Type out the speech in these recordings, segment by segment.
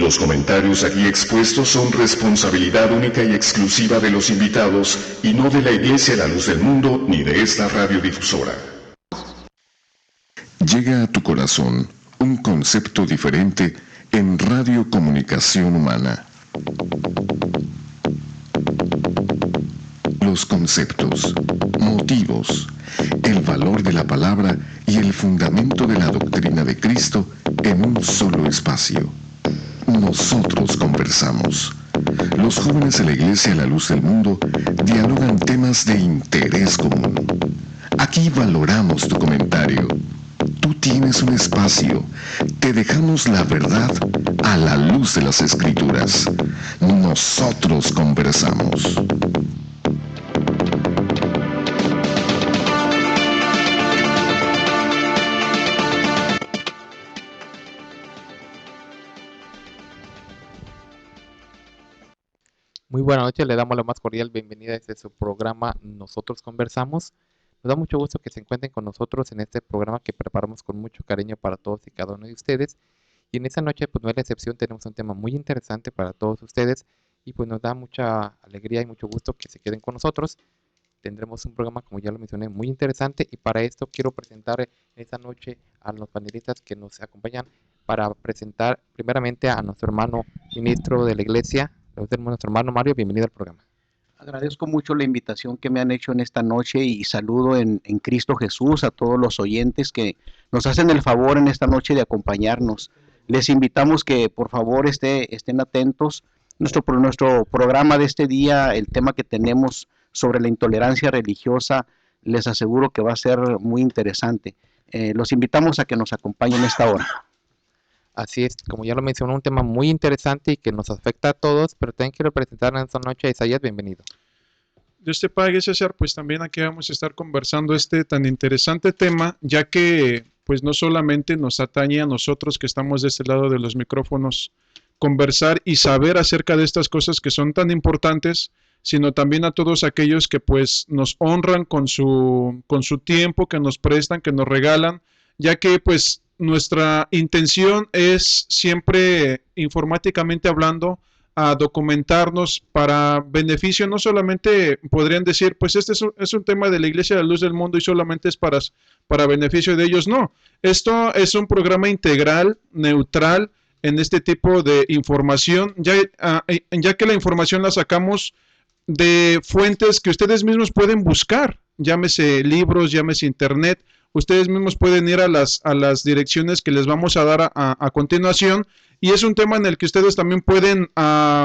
Los comentarios aquí expuestos son responsabilidad única y exclusiva de los invitados y no de la Iglesia La Luz del Mundo ni de esta radiodifusora. Llega a tu corazón un concepto diferente en Radio Comunicación Humana. Los conceptos, motivos, el valor de la palabra y el fundamento de la doctrina de Cristo en un solo espacio. Nosotros conversamos. Los jóvenes de la Iglesia La Luz del Mundo dialogan temas de interés común. Aquí valoramos tu comentario. Tú tienes un espacio. Te dejamos la verdad a la luz de las Escrituras. Nosotros conversamos. Muy buenas noches, le damos la más cordial bienvenida a este su programa Nosotros Conversamos. Nos da mucho gusto que se encuentren con nosotros en este programa que preparamos con mucho cariño para todos y cada uno de ustedes. Y en esta noche, pues no es la excepción, tenemos un tema muy interesante para todos ustedes y pues nos da mucha alegría y mucho gusto que se queden con nosotros. Tendremos un programa, como ya lo mencioné, muy interesante y para esto quiero presentar en esta noche a los panelistas que nos acompañan para presentar primeramente a nuestro hermano ministro de la Iglesia, nuestro hermano Mario. Bienvenido al programa. Agradezco mucho la invitación que me han hecho en esta noche y saludo en Cristo Jesús a todos los oyentes que nos hacen el favor en esta noche de acompañarnos. Les invitamos que por favor estén atentos. Nuestro programa de este día, el tema que tenemos sobre la intolerancia religiosa, les aseguro que va a ser muy interesante. Los invitamos a que nos acompañen esta hora. Así es, como ya lo mencionó, un tema muy interesante y que nos afecta a todos, pero también quiero presentar en esta noche a Isaías. Bienvenido. Dios te pague, César, pues también aquí vamos a estar conversando este tan interesante tema, ya que pues no solamente nos atañe a nosotros que estamos de este lado de los micrófonos conversar y saber acerca de estas cosas que son tan importantes, sino también a todos aquellos que pues nos honran con su tiempo, que nos prestan, que nos regalan, ya que pues nuestra intención es siempre, informáticamente hablando, a documentarnos para beneficio, no solamente podrían decir, pues este es un tema de la Iglesia de la Luz del Mundo y solamente es para beneficio de ellos. No, esto es un programa integral, neutral, en este tipo de información, ya que la información la sacamos de fuentes que ustedes mismos pueden buscar, llámese libros, llámese internet. Ustedes mismos pueden ir a las direcciones que les vamos a dar a continuación y es un tema en el que ustedes también pueden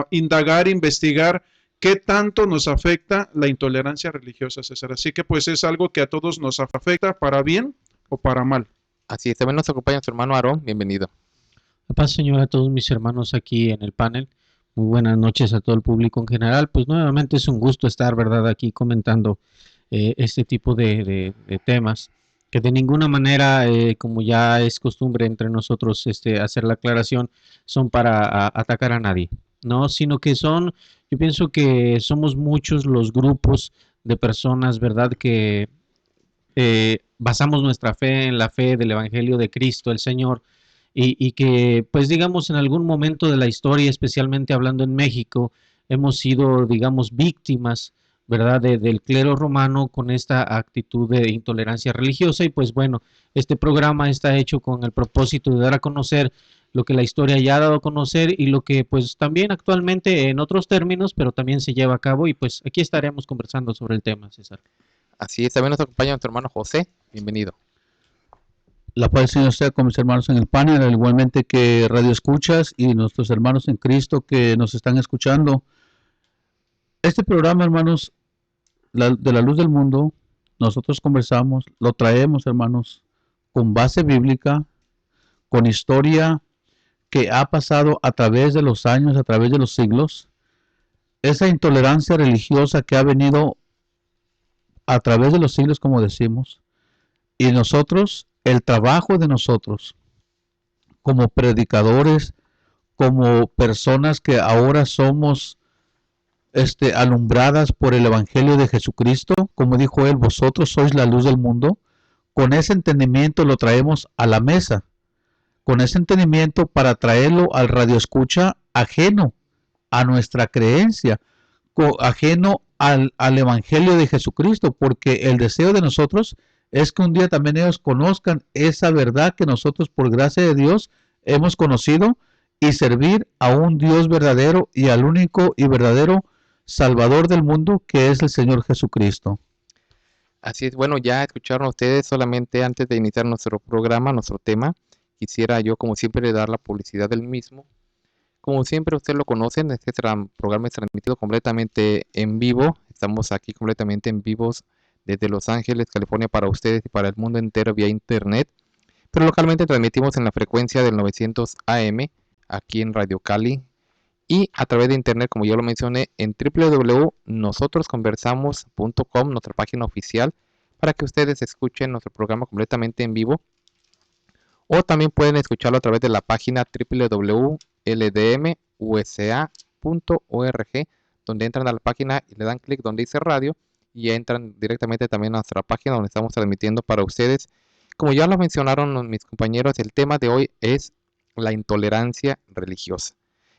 indagar, investigar qué tanto nos afecta la intolerancia religiosa, César. Así que pues es algo que a todos nos afecta para bien o para mal. Así es, también nos acompaña nuestro hermano Aarón. Bienvenido. La paz, Señor, a todos mis hermanos aquí en el panel. Muy buenas noches a todo el público en general. Pues nuevamente es un gusto estar, ¿verdad?, aquí comentando este tipo de temas, que de ninguna manera, como ya es costumbre entre nosotros hacer la aclaración, son para atacar a nadie, ¿no? Sino que yo pienso que somos muchos los grupos de personas, ¿verdad?, que basamos nuestra fe en la fe del Evangelio de Cristo, el Señor, y que, pues digamos, en algún momento de la historia, especialmente hablando en México, hemos sido, digamos, víctimas, ¿verdad?, del clero romano con esta actitud de intolerancia religiosa. Y pues bueno, este programa está hecho con el propósito de dar a conocer lo que la historia ya ha dado a conocer y lo que pues también actualmente en otros términos, pero también se lleva a cabo, y pues aquí estaremos conversando sobre el tema, César. Así es, también nos acompaña nuestro hermano José. Bienvenido. La paz del Señor esté con mis hermanos en el panel, al igualmente que Radio Escuchas y nuestros hermanos en Cristo que nos están escuchando. Este programa, hermanos, de la Luz del Mundo, nosotros conversamos, lo traemos, hermanos, con base bíblica, con historia que ha pasado a través de los años, a través de los siglos. Esa intolerancia religiosa que ha venido a través de los siglos, como decimos, y nosotros, el trabajo de nosotros como predicadores, como personas que ahora somos alumbradas por el Evangelio de Jesucristo, como dijo él, vosotros sois la luz del mundo. Con ese entendimiento lo traemos a la mesa con ese entendimiento para traerlo al radioescucha ajeno a nuestra creencia, ajeno al Evangelio de Jesucristo, porque el deseo de nosotros es que un día también ellos conozcan esa verdad que nosotros por gracia de Dios hemos conocido y servir a un Dios verdadero y al único y verdadero Salvador del mundo que es el Señor Jesucristo. Así es, bueno, ya escucharon ustedes. Solamente antes de iniciar nuestro programa, nuestro tema, quisiera yo como siempre dar la publicidad del mismo. Como siempre ustedes lo conocen, este programa es transmitido completamente en vivo. Estamos aquí completamente en vivos desde Los Ángeles, California, para ustedes y para el mundo entero vía internet. Pero localmente transmitimos en la frecuencia del 900 AM, aquí en Radio Cali, y a través de internet, como yo lo mencioné, en www.nosotrosconversamos.com, nuestra página oficial, para que ustedes escuchen nuestro programa completamente en vivo. O también pueden escucharlo a través de la página www.ldmusa.org, donde entran a la página y le dan clic donde dice radio, y entran directamente también a nuestra página donde estamos transmitiendo para ustedes. Como ya lo mencionaron mis compañeros, el tema de hoy es la intolerancia religiosa.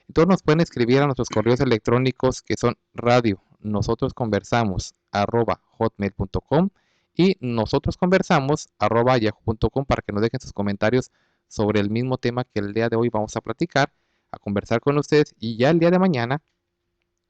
Entonces nos pueden escribir a nuestros correos electrónicos, que son radio@hotmail.com y nosotrosconversamos@yahoo.com, para que nos dejen sus comentarios sobre el mismo tema que el día de hoy vamos a platicar, a conversar con ustedes. Y ya el día de mañana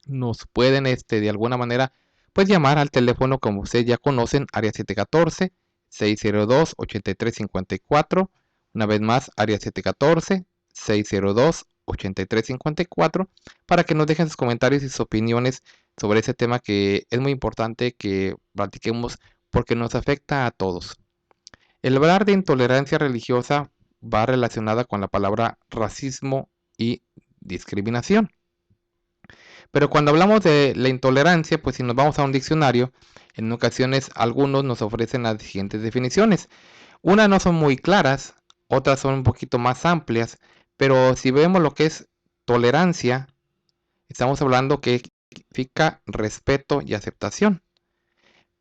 nos pueden de alguna manera pues llamar al teléfono, como ustedes ya conocen, área 714-602-8354. Una vez más, área 714-602-8354, para que nos dejen sus comentarios y sus opiniones sobre ese tema, que es muy importante que platiquemos porque nos afecta a todos. El hablar de intolerancia religiosa va relacionada con la palabra racismo y discriminación. Pero cuando hablamos de la intolerancia, pues si nos vamos a un diccionario, en ocasiones algunos nos ofrecen las siguientes definiciones. Unas no son muy claras, otras son un poquito más amplias, pero si vemos lo que es tolerancia, estamos hablando que significa respeto y aceptación.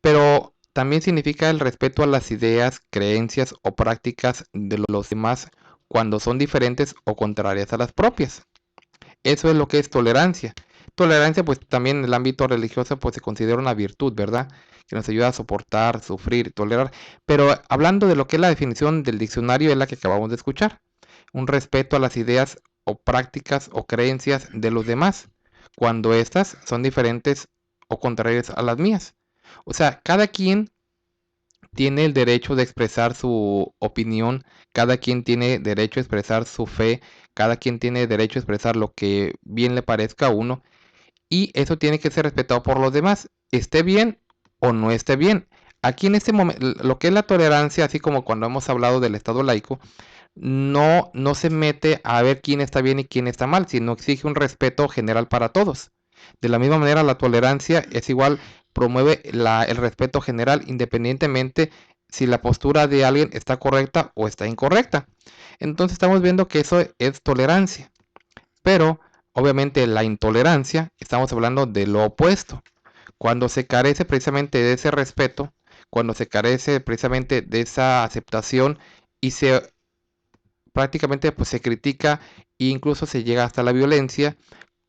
Pero también significa el respeto a las ideas, creencias o prácticas de los demás cuando son diferentes o contrarias a las propias. Eso es lo que es tolerancia. Tolerancia, pues también en el ámbito religioso, pues se considera una virtud, ¿verdad? Que nos ayuda a soportar, sufrir, tolerar. Pero hablando de lo que es la definición del diccionario, es la que acabamos de escuchar. Un respeto a las ideas o prácticas o creencias de los demás, cuando éstas son diferentes o contrarias a las mías. O sea, cada quien tiene el derecho de expresar su opinión, cada quien tiene derecho a expresar su fe, cada quien tiene derecho a expresar lo que bien le parezca a uno, y eso tiene que ser respetado por los demás, esté bien o no esté bien. Aquí en este momento, lo que es la tolerancia, así como cuando hemos hablado del Estado laico, no se mete a ver quién está bien y quién está mal, sino exige un respeto general para todos. De la misma manera, la tolerancia es igual, promueve el respeto general, independientemente si la postura de alguien está correcta o está incorrecta. Entonces estamos viendo que eso es tolerancia. Pero obviamente la intolerancia, estamos hablando de lo opuesto. Cuando se carece precisamente de ese respeto, cuando se carece precisamente de esa aceptación y prácticamente pues se critica e incluso se llega hasta la violencia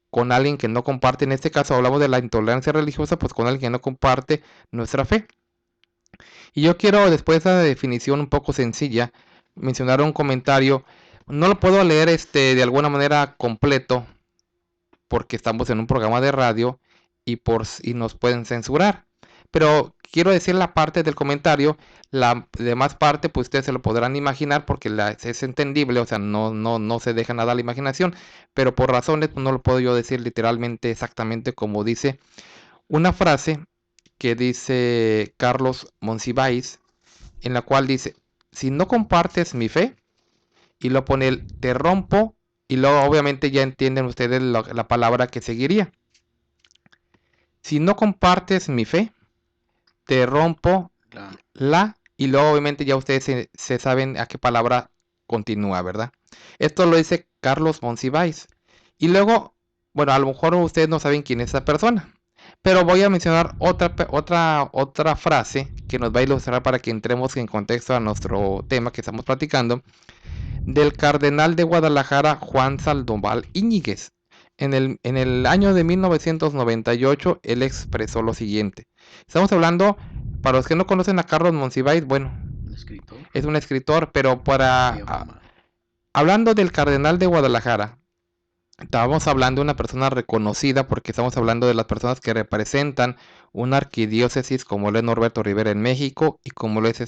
con alguien que no comparte. En este caso hablamos de la intolerancia religiosa, pues con alguien que no comparte nuestra fe. Y yo quiero, después de esa definición un poco sencilla, mencionar un comentario. No lo puedo leer de alguna manera completo, porque estamos en un programa de radio y nos pueden censurar. Pero quiero decir la parte del comentario. La demás parte, pues ustedes se lo podrán imaginar, porque es entendible, o sea, no se deja nada a la imaginación. Pero por razones, pues no lo puedo yo decir literalmente exactamente como dice una frase que dice Carlos Monsiváis, en la cual dice: si no compartes mi fe, y lo pone el te rompo, y luego obviamente ya entienden ustedes la palabra que seguiría. Si no compartes mi fe, te rompo y luego obviamente ya ustedes se saben a qué palabra continúa, ¿verdad? Esto lo dice Carlos Monsiváis. Y luego, bueno, a lo mejor ustedes no saben quién es esa persona, pero voy a mencionar otra frase que nos va a ilustrar para que entremos en contexto a nuestro tema que estamos platicando. del cardenal de Guadalajara Juan Sandoval Íñiguez. En el año de 1998, él expresó lo siguiente. Estamos hablando, para los que no conocen a Carlos Monsiváis, bueno, es un escritor, pero hablando del cardenal de Guadalajara, estábamos hablando de una persona reconocida porque estamos hablando de las personas que representan una arquidiócesis como lo es Norberto Rivera en México y como lo es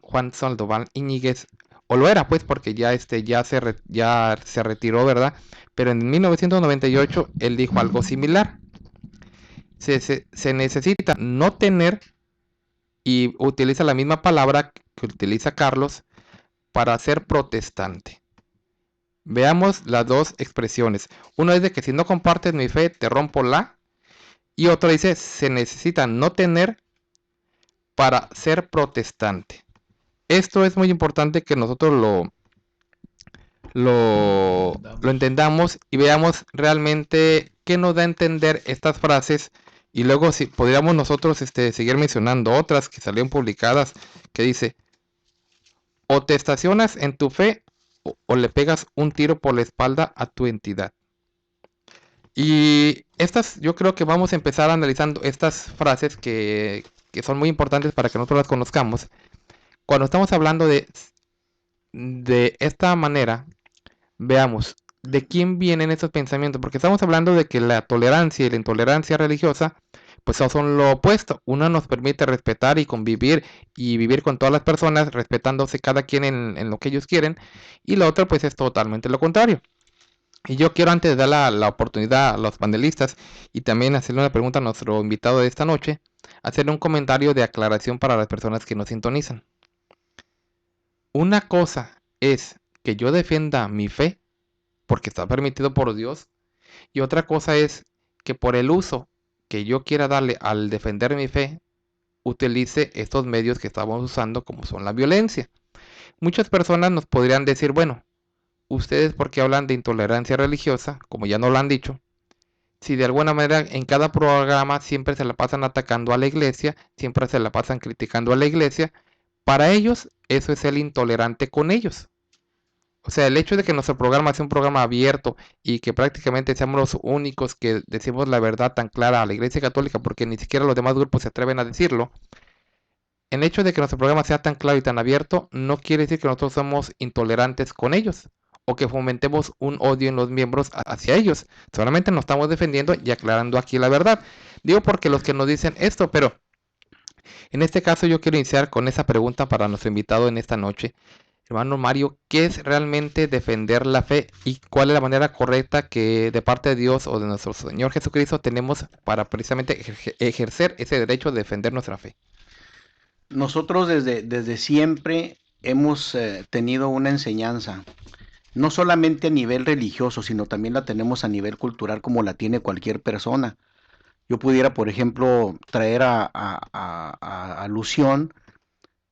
Juan Sandoval Íñiguez, o lo era pues porque ya se retiró, ¿verdad? Pero en 1998 él dijo algo similar. Se necesita no tener, y utiliza la misma palabra que utiliza Carlos, para ser protestante. Veamos las dos expresiones. Uno es de que si no compartes mi fe, te rompo la. Y otro dice, se necesita no tener para ser protestante. Esto es muy importante que nosotros lo entendamos y veamos realmente qué nos da a entender estas frases. Y luego si podríamos nosotros seguir mencionando otras que salieron publicadas, que dice, o te estacionas en tu fe o le pegas un tiro por la espalda a tu entidad. Y yo creo que vamos a empezar analizando estas frases que son muy importantes para que nosotros las conozcamos. Cuando estamos hablando de esta manera, veamos de quién vienen estos pensamientos, porque estamos hablando de que la tolerancia y la intolerancia religiosa pues son lo opuesto. Una nos permite respetar y convivir y vivir con todas las personas, respetándose cada quien en lo que ellos quieren, y la otra pues es totalmente lo contrario. Y yo quiero, antes de dar la oportunidad a los panelistas y también hacerle una pregunta a nuestro invitado de esta noche, hacerle un comentario de aclaración para las personas que nos sintonizan. Una cosa es que yo defienda mi fe, porque está permitido por Dios, y otra cosa es que por el uso que yo quiera darle al defender mi fe, utilice estos medios que estamos usando, como son la violencia. Muchas personas nos podrían decir, bueno, ustedes porque hablan de intolerancia religiosa, como ya no lo han dicho, si de alguna manera en cada programa siempre se la pasan atacando a la iglesia, siempre se la pasan criticando a la iglesia, para ellos eso es el intolerante con ellos. O sea, el hecho de que nuestro programa sea un programa abierto y que prácticamente seamos los únicos que decimos la verdad tan clara a la Iglesia Católica, porque ni siquiera los demás grupos se atreven a decirlo, el hecho de que nuestro programa sea tan claro y tan abierto no quiere decir que nosotros somos intolerantes con ellos o que fomentemos un odio en los miembros hacia ellos. Solamente nos estamos defendiendo y aclarando aquí la verdad. Digo porque los que nos dicen esto, pero en este caso yo quiero iniciar con esa pregunta para nuestro invitado en esta noche. Hermano Mario, ¿qué es realmente defender la fe y cuál es la manera correcta que de parte de Dios o de nuestro Señor Jesucristo tenemos para precisamente ejercer ese derecho de defender nuestra fe? Nosotros desde siempre hemos tenido una enseñanza, no solamente a nivel religioso, sino también la tenemos a nivel cultural como la tiene cualquier persona. Yo pudiera, por ejemplo, traer a alusión,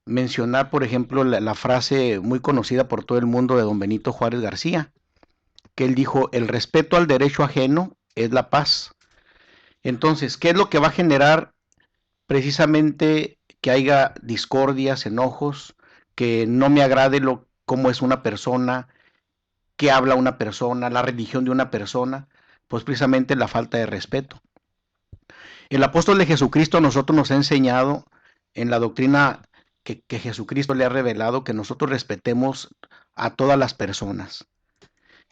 mencionar, por ejemplo, la frase muy conocida por todo el mundo de don Benito Juárez García, que él dijo, el respeto al derecho ajeno es la paz. Entonces, ¿qué es lo que va a generar precisamente que haya discordias, enojos, que no me agrade cómo es una persona, qué habla una persona, la religión de una persona? Pues precisamente la falta de respeto. El apóstol de Jesucristo a nosotros nos ha enseñado en la doctrina que Jesucristo le ha revelado, que nosotros respetemos a todas las personas.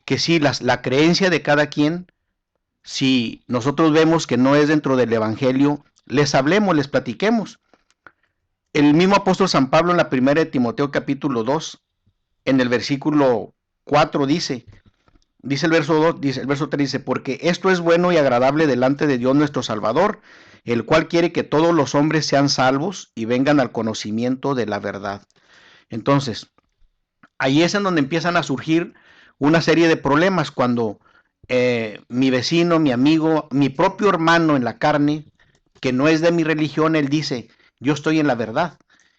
Que sí, la creencia de cada quien, si nosotros vemos que no es dentro del evangelio, les hablemos, les platiquemos. El mismo apóstol San Pablo en la primera de Timoteo capítulo 2, en el versículo 4 dice el verso 2, el verso 3 dice, porque esto es bueno y agradable delante de Dios nuestro Salvador, el cual quiere que todos los hombres sean salvos y vengan al conocimiento de la verdad. Entonces, ahí es en donde empiezan a surgir una serie de problemas cuando mi vecino, mi amigo, mi propio hermano en la carne, que no es de mi religión, él dice, yo estoy en la verdad.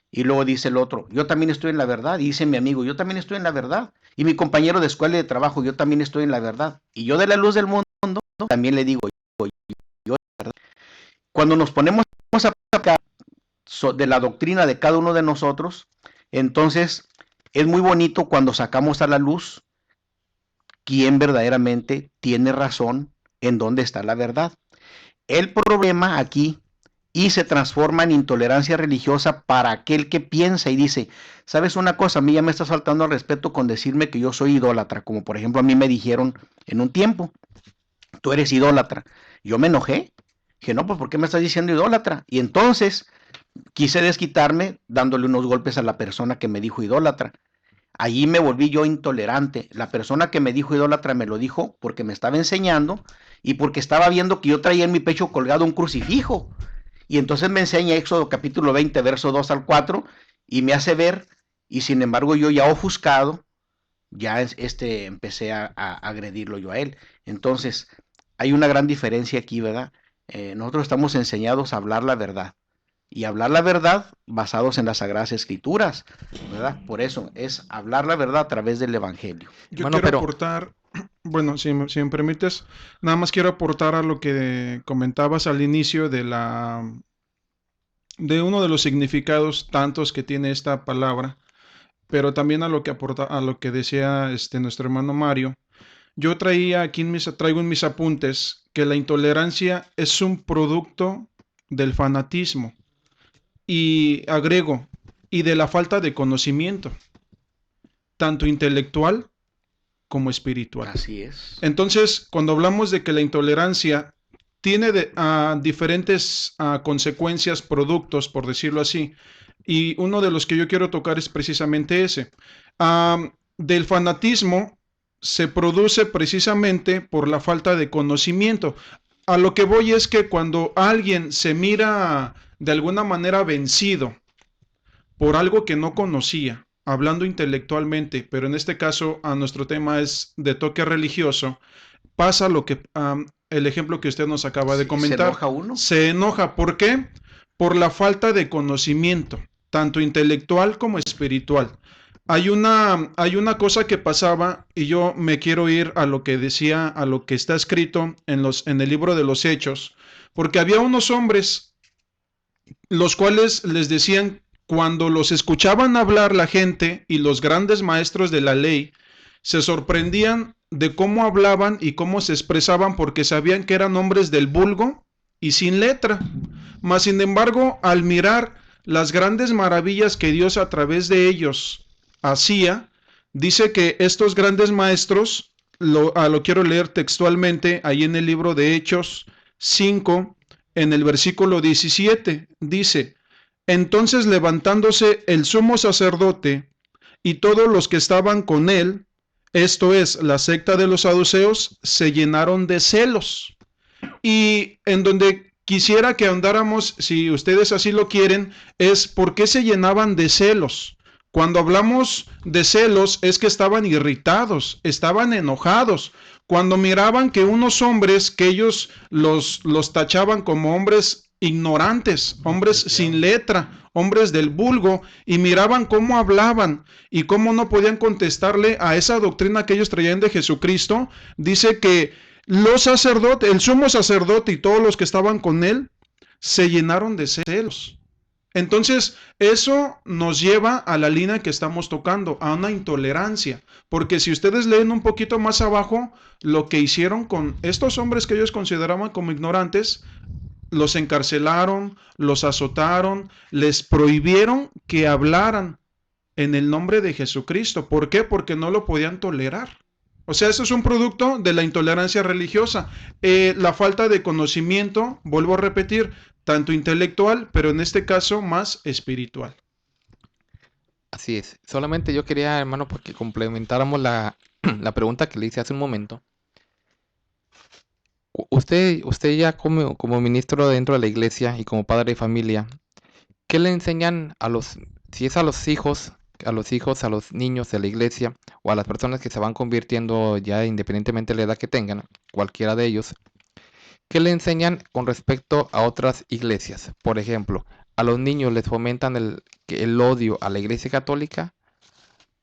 Y luego dice el otro, yo también estoy en la verdad. Y dice mi amigo, yo también estoy en la verdad. Y mi compañero de escuela y de trabajo, yo también estoy en la verdad. Y yo de la luz del mundo, también le digo, yo la verdad. Cuando nos ponemos a hablar de la doctrina de cada uno de nosotros, entonces es muy bonito cuando sacamos a la luz quién verdaderamente tiene razón, en dónde está la verdad. El problema aquí y se transforma en intolerancia religiosa para aquel que piensa y dice, ¿sabes una cosa? A mí ya me estás faltando al respeto con decirme que yo soy idólatra, como por ejemplo a mí me dijeron en un tiempo, tú eres idólatra. Yo me enojé, dije, no, pues ¿por qué me estás diciendo idólatra? Y entonces quise desquitarme dándole unos golpes a la persona que me dijo idólatra. Allí me volví yo intolerante. La persona que me dijo idólatra me lo dijo porque me estaba enseñando y porque estaba viendo que yo traía en mi pecho colgado un crucifijo. Y entonces me enseña Éxodo capítulo 20, verso 2 al 4, y me hace ver, y sin embargo yo ya ofuscado, ya empecé a agredirlo yo a él. Entonces, hay una gran diferencia aquí, ¿verdad? Nosotros estamos enseñados a hablar la verdad. Y hablar la verdad basados en las Sagradas Escrituras, ¿verdad? Por eso es hablar la verdad a través del Evangelio. Yo Bueno, quiero pero aportar, bueno, si me permites, nada más quiero aportar a lo que comentabas al inicio de uno de los significados tantos que tiene esta palabra, pero también a lo que a lo que decía nuestro hermano Mario. Yo traigo en mis apuntes que la intolerancia es un producto del fanatismo y agrego, y de la falta de conocimiento, tanto intelectual como espiritual. Así es. Entonces, cuando hablamos de que la intolerancia tiene diferentes consecuencias, productos, por decirlo así, y uno de los que yo quiero tocar es precisamente ese. Del fanatismo se produce precisamente por la falta de conocimiento. A lo que voy es que cuando alguien se mira de alguna manera vencido por algo que no conocía, hablando intelectualmente, pero en este caso a nuestro tema es de toque religioso, pasa lo que el ejemplo que usted nos acaba de comentar. ¿Se enoja uno? Se enoja, ¿por qué? Por la falta de conocimiento, tanto intelectual como espiritual. Hay una cosa que pasaba, y yo me quiero ir a lo que decía, a lo que está escrito en el libro de los Hechos, porque había unos hombres los cuales les decían, cuando los escuchaban hablar la gente y los grandes maestros de la ley, se sorprendían de cómo hablaban y cómo se expresaban, porque sabían que eran hombres del vulgo y sin letra. Mas sin embargo, al mirar las grandes maravillas que Dios a través de ellos hacía, dice que estos grandes maestros, lo quiero leer textualmente ahí en el libro de Hechos 5, en el versículo 17, dice: entonces levantándose el sumo sacerdote y todos los que estaban con él, esto es, la secta de los saduceos, se llenaron de celos. Y en donde quisiera que andáramos, si ustedes así lo quieren, es por qué se llenaban de celos. Cuando hablamos de celos es que estaban irritados, estaban enojados. Cuando miraban que unos hombres, que ellos los tachaban como hombres ignorantes, hombres sin letra, hombres del vulgo, y miraban cómo hablaban y cómo no podían contestarle a esa doctrina que ellos traían de Jesucristo, dice que los sacerdotes, el sumo sacerdote y todos los que estaban con él, se llenaron de celos. Entonces, eso nos lleva a la línea que estamos tocando, a una intolerancia, porque si ustedes leen un poquito más abajo, lo que hicieron con estos hombres que ellos consideraban como ignorantes, los encarcelaron, los azotaron, les prohibieron que hablaran en el nombre de Jesucristo. ¿Por qué? Porque no lo podían tolerar. O sea, eso es un producto de la intolerancia religiosa. La falta de conocimiento, vuelvo a repetir, tanto intelectual, pero en este caso más espiritual. así es. Solamente yo quería, hermano, porque complementáramos la pregunta que le hice hace un momento. Usted ya como ministro dentro de la iglesia y como padre de familia, ¿qué le enseñan si es a los hijos, a los niños de la iglesia o a las personas que se van convirtiendo ya independientemente de la edad que tengan, cualquiera de ellos? ¿Qué le enseñan con respecto a otras iglesias? Por ejemplo, ¿a los niños les fomentan el odio a la iglesia católica?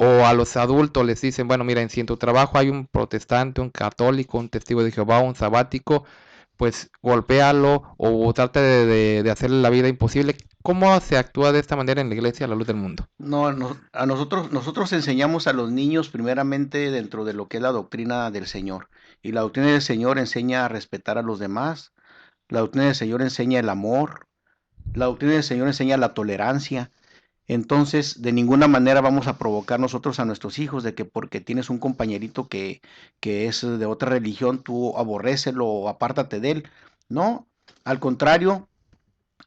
¿O a los adultos les dicen, bueno, miren, si en tu trabajo hay un protestante, un católico, un testigo de Jehová, un sabático, pues golpéalo o trate de hacerle la vida imposible? ¿Cómo se actúa de esta manera en la iglesia a la luz del mundo? A nosotros enseñamos a los niños primeramente dentro de lo que es la doctrina del Señor. Y la doctrina del Señor enseña a respetar a los demás. La doctrina del Señor enseña el amor. La doctrina del Señor enseña la tolerancia. Entonces, de ninguna manera vamos a provocar nosotros a nuestros hijos de que porque tienes un compañerito que es de otra religión, tú aborrécelo o apártate de él. No, al contrario,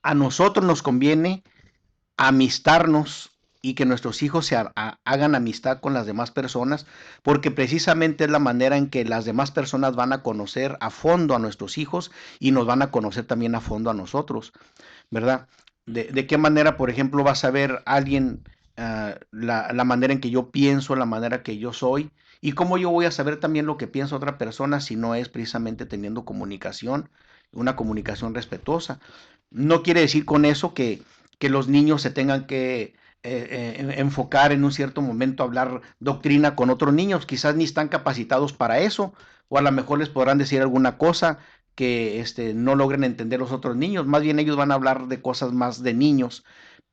a nosotros nos conviene amistarnos y que nuestros hijos hagan amistad con las demás personas, porque precisamente es la manera en que las demás personas van a conocer a fondo a nuestros hijos y nos van a conocer también a fondo a nosotros, ¿verdad? ¿De qué manera, por ejemplo, vas a ver a alguien la manera en que yo pienso, la manera que yo soy? ¿Y cómo yo voy a saber también lo que piensa otra persona si no es precisamente teniendo comunicación, una comunicación respetuosa? No quiere decir con eso que los niños se tengan que enfocar en un cierto momento a hablar doctrina con otros niños, quizás ni están capacitados para eso, o a lo mejor les podrán decir alguna cosa que no logren entender los otros niños, más bien ellos van a hablar de cosas más de niños,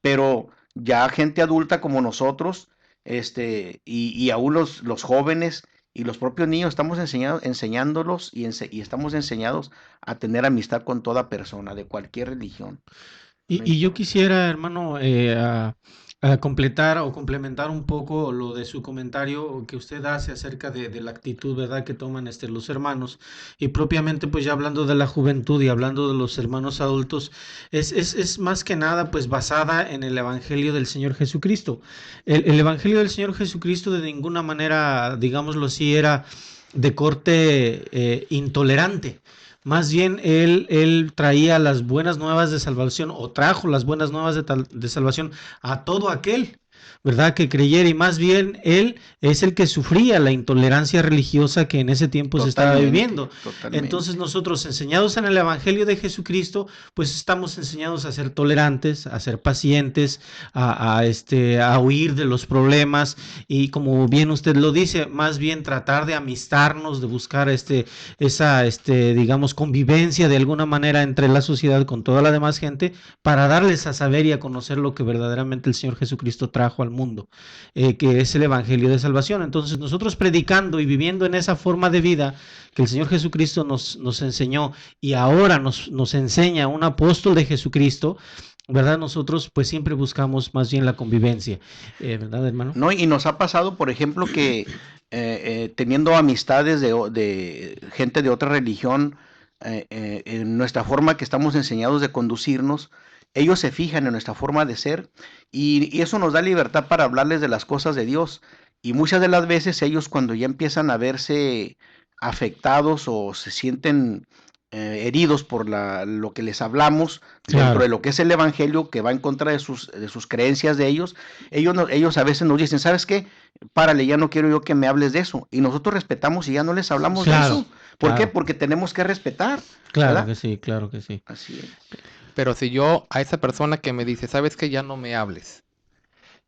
pero ya gente adulta como nosotros, y aún los jóvenes y los propios niños estamos enseñándolos y estamos enseñados a tener amistad con toda persona de cualquier religión. Y yo quisiera, hermano, a completar o complementar un poco lo de su comentario que usted hace acerca de la actitud, ¿verdad?, que toman los hermanos. Y propiamente, pues ya hablando de la juventud y hablando de los hermanos adultos, es más que nada, pues basada en el Evangelio del Señor Jesucristo. El Evangelio del Señor Jesucristo de ninguna manera, digámoslo así, era de corte intolerante. Más bien, él traía las buenas nuevas de salvación, o trajo las buenas nuevas de salvación a todo aquel, ¿verdad?, que creyera, y más bien él es el que sufría la intolerancia religiosa que en ese tiempo se estaba viviendo. Totalmente. Entonces nosotros, enseñados en el Evangelio de Jesucristo, pues estamos enseñados a ser tolerantes, a ser pacientes, a huir de los problemas, y como bien usted lo dice, más bien tratar de amistarnos, de buscar esa digamos, convivencia de alguna manera entre la sociedad con toda la demás gente, para darles a saber y a conocer lo que verdaderamente el Señor Jesucristo trajo al mundo, que es el Evangelio de salvación. Entonces nosotros predicando y viviendo en esa forma de vida que el Señor Jesucristo nos enseñó, y ahora nos enseña un apóstol de Jesucristo, ¿verdad? Nosotros pues siempre buscamos más bien la convivencia, ¿verdad, hermano? No, y nos ha pasado, por ejemplo, que teniendo amistades de gente de otra religión, en nuestra forma que estamos enseñados de conducirnos, ellos se fijan en nuestra forma de ser, y eso nos da libertad para hablarles de las cosas de Dios. Y muchas de las veces ellos, cuando ya empiezan a verse afectados o se sienten heridos por lo que les hablamos, Claro, dentro de lo que es el Evangelio, que va en contra de sus creencias de ellos, ellos a veces nos dicen, ¿sabes qué? Párale, ya no quiero yo que me hables de eso. Y nosotros respetamos y ya no les hablamos de claro, eso. ¿Por qué? claro, Porque tenemos que respetar, claro ¿verdad? que sí, claro que sí. Así es. Pero si yo a esa persona que me dice, ¿sabes qué? Ya no me hables.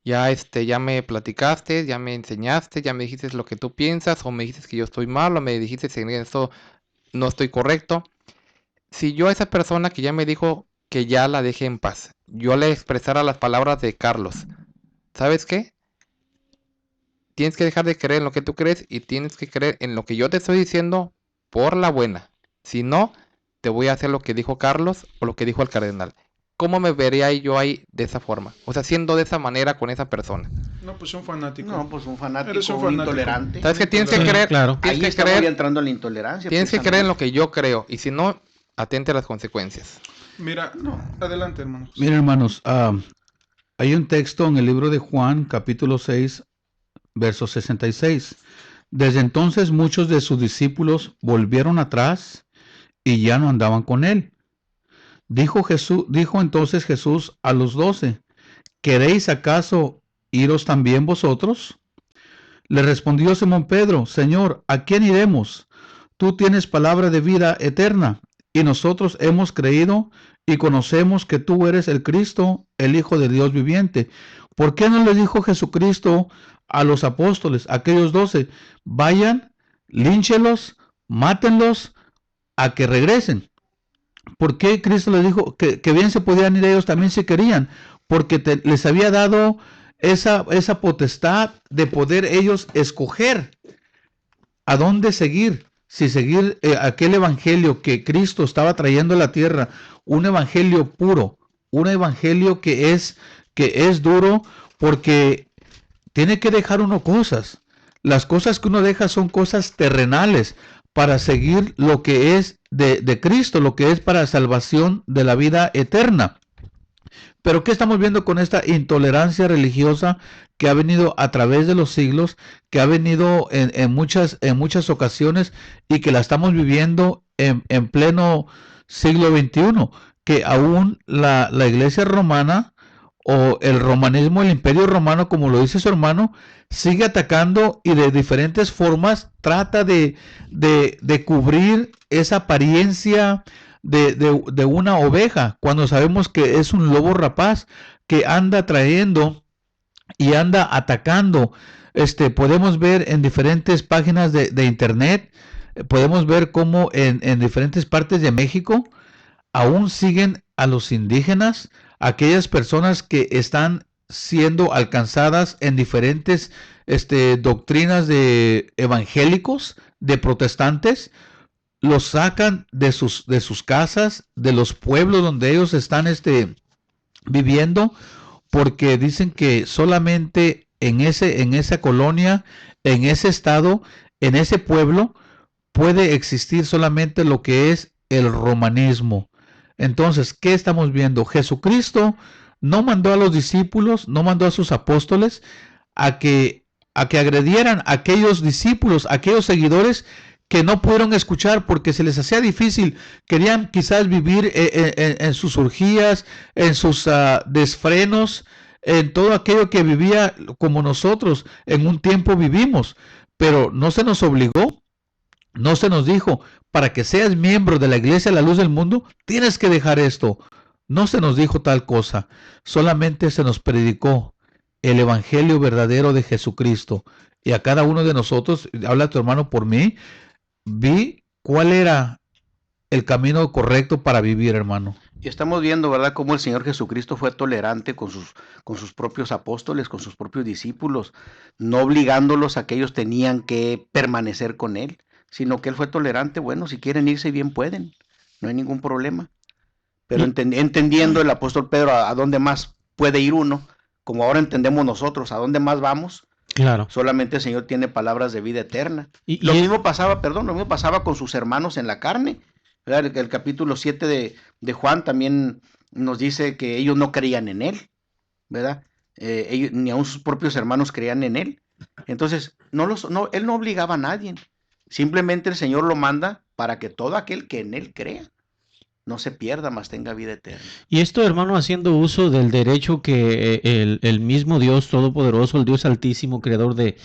Ya ya me platicaste, ya me enseñaste, ya me dijiste lo que tú piensas, o me dijiste que yo estoy mal, o me dijiste que en esto no estoy correcto. Si yo a esa persona que ya me dijo que ya la dejé en paz, yo le expresara las palabras de Carlos, ¿sabes qué? Tienes que dejar de creer en lo que tú crees y tienes que creer en lo que yo te estoy diciendo por la buena. Si no, te voy a hacer lo que dijo Carlos o lo que dijo el cardenal. ¿Cómo me vería yo ahí de esa forma? O sea, siendo de esa manera con esa persona. No, pues un fanático. No, pues un fanático, Eres un un fanático. intolerante. ¿Sabes qué? Tienes que Sí, creer, claro. tienes Ahí que estamos creer, ya entrando en la intolerancia. tienes que creer en lo precisamente. que yo creo. Y si no, atente a las consecuencias. Mira, adelante, hermano. Miren, hermanos, hay un texto en el libro de Juan, capítulo 6, verso 66. Desde entonces muchos de sus discípulos volvieron atrás y ya no andaban con él. Dijo entonces Jesús a los 12, ¿queréis acaso iros también vosotros? Le respondió Simón Pedro, Señor, ¿a quién iremos? Tú tienes palabra de vida eterna, y nosotros hemos creído y conocemos que tú eres el Cristo, el Hijo de Dios viviente. ¿Por qué no le dijo Jesucristo a los apóstoles, aquellos 12, vayan, línchelos, mátenlos, a que regresen? ¿Por qué Cristo les dijo que bien se podían ir ellos también si querían? Porque les había dado esa potestad de poder ellos escoger a dónde seguir. Si seguir aquel evangelio que Cristo estaba trayendo a la tierra, un evangelio puro, un evangelio que es duro, porque tiene que dejar uno cosas. Las cosas que uno deja son cosas terrenales para seguir lo que es de Cristo, lo que es para salvación de la vida eterna. Pero ¿qué estamos viendo con esta intolerancia religiosa que ha venido a través de los siglos, que ha venido en muchas ocasiones y que la estamos viviendo en pleno siglo XXI? Que aún la iglesia romana o el romanismo, el imperio romano, como lo dice su hermano, sigue atacando y de diferentes formas trata de cubrir esa apariencia de una oveja, cuando sabemos que es un lobo rapaz que anda trayendo y anda atacando. Podemos ver en diferentes páginas de internet, podemos ver cómo en diferentes partes de México aún siguen a los indígenas, aquellas personas que están siendo alcanzadas en diferentes doctrinas de evangélicos, de protestantes, los sacan de sus casas, de los pueblos donde ellos están viviendo, porque dicen que solamente en esa colonia, en ese estado, en ese pueblo, puede existir solamente lo que es el romanismo. Entonces, ¿qué estamos viendo? Jesucristo no mandó a los discípulos, no mandó a sus apóstoles a que agredieran a aquellos discípulos, a aquellos seguidores que no pudieron escuchar porque se les hacía difícil. Querían quizás vivir en sus orgías, en sus desfrenos, en todo aquello que vivía como nosotros en un tiempo vivimos. Pero no se nos obligó, no se nos dijo, para que seas miembro de la iglesia La Luz del Mundo, tienes que dejar esto. No se nos dijo tal cosa, solamente se nos predicó el evangelio verdadero de Jesucristo. Y a cada uno de nosotros, habla tu hermano por mí, vi cuál era el camino correcto para vivir, hermano. Y estamos viendo, ¿verdad?, cómo el Señor Jesucristo fue tolerante con sus propios apóstoles, con sus propios discípulos, no obligándolos a que ellos tenían que permanecer con Él, sino que Él fue tolerante. Bueno, si quieren irse, bien pueden, no hay ningún problema. Pero entendiendo el apóstol Pedro a dónde más puede ir uno, como ahora entendemos nosotros a dónde más vamos. Claro. Solamente el Señor tiene palabras de vida eterna. Lo mismo pasaba con sus hermanos en la carne. ¿Verdad? El capítulo 7 de Juan también nos dice que ellos no creían en Él, ¿verdad? Ni aun sus propios hermanos creían en Él. Entonces, Él no obligaba a nadie. Simplemente el Señor lo manda para que todo aquel que en Él crea no se pierda, mas tenga vida eterna. Y esto, hermano, haciendo uso del derecho que el mismo Dios Todopoderoso, el Dios Altísimo, creador de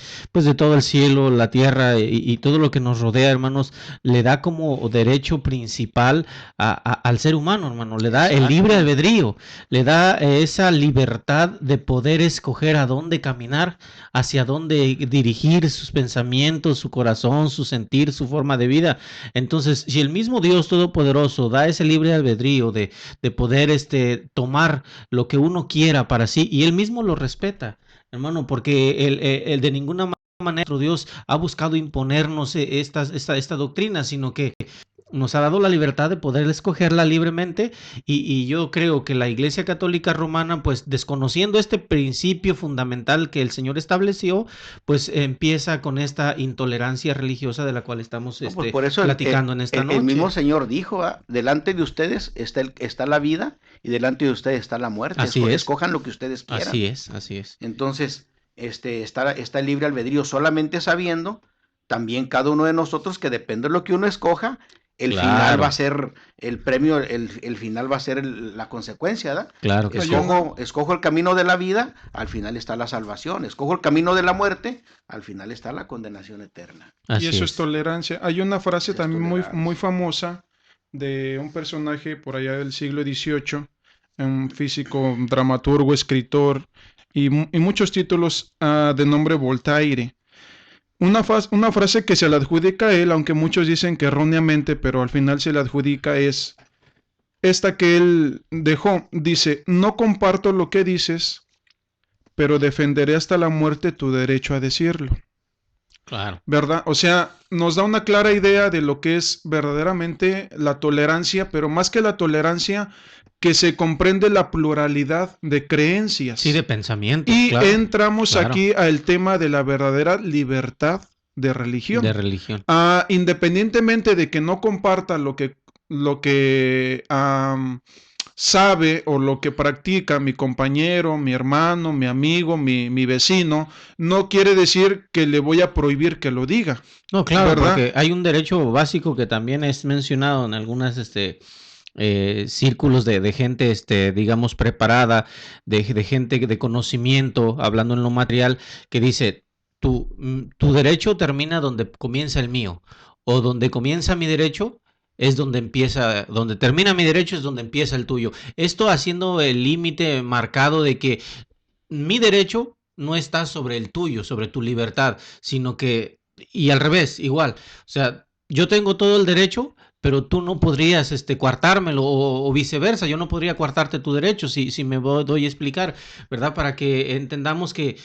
todo el cielo, la tierra y todo lo que nos rodea, hermanos, le da como derecho principal al ser humano, hermano. Le da el libre albedrío, le da esa libertad de poder escoger a dónde caminar, hacia dónde dirigir sus pensamientos, su corazón, su sentir, su forma de vida. Entonces, si el mismo Dios Todopoderoso da ese libre albedrío de poder tomar lo que uno quiera para sí, y él mismo lo respeta, hermano, porque el de ninguna manera nuestro Dios ha buscado imponernos esta doctrina, sino que nos ha dado la libertad de poder escogerla libremente, y yo creo que la Iglesia Católica Romana, pues desconociendo este principio fundamental que el Señor estableció, pues empieza con esta intolerancia religiosa de la cual estamos pues por eso platicando en esta noche. El mismo Señor dijo, delante de ustedes está la vida y delante de ustedes está la muerte. Así es. Escojan lo que ustedes quieran. Así es. Entonces, está el libre albedrío, solamente sabiendo también cada uno de nosotros que depende de lo que uno escoja, el final va a ser el premio, el final va a ser la consecuencia, ¿verdad? Claro que escojo el camino de la vida, al final está la salvación. Escojo el camino de la muerte, al final está la condenación eterna. Y eso es tolerancia. Hay una frase también muy famosa de un personaje por allá del siglo XVIII, un físico, dramaturgo, escritor y muchos títulos de nombre Voltaire. Una frase que se le adjudica a él, aunque muchos dicen que erróneamente, pero al final se le adjudica, es: esta que él dejó. Dice, no comparto lo que dices, pero defenderé hasta la muerte tu derecho a decirlo. Claro. ¿Verdad? O sea, nos da una clara idea de lo que es verdaderamente la tolerancia, pero más que la tolerancia, que se comprende la pluralidad de creencias. Sí, de pensamiento. Y claro, entramos claro. aquí al tema de la verdadera libertad de religión. De religión. Independientemente de que no comparta lo que sabe o lo que practica mi compañero, mi hermano, mi amigo, mi vecino, no quiere decir que le voy a prohibir que lo diga. No, claro, ¿verdad? porque hay un derecho básico que también es mencionado en algunas círculos de gente, digamos, preparada, de gente de conocimiento, hablando en lo material, que dice, tu derecho termina donde comienza el mío, o donde comienza mi derecho es donde termina mi derecho es donde empieza el tuyo. Esto haciendo el límite marcado de que mi derecho no está sobre el tuyo, sobre tu libertad, sino que, y al revés, igual, o sea, yo tengo todo el derecho, pero tú no podrías coartármelo, o viceversa, yo no podría coartarte tu derecho si me doy a explicar, ¿verdad? Para que entendamos que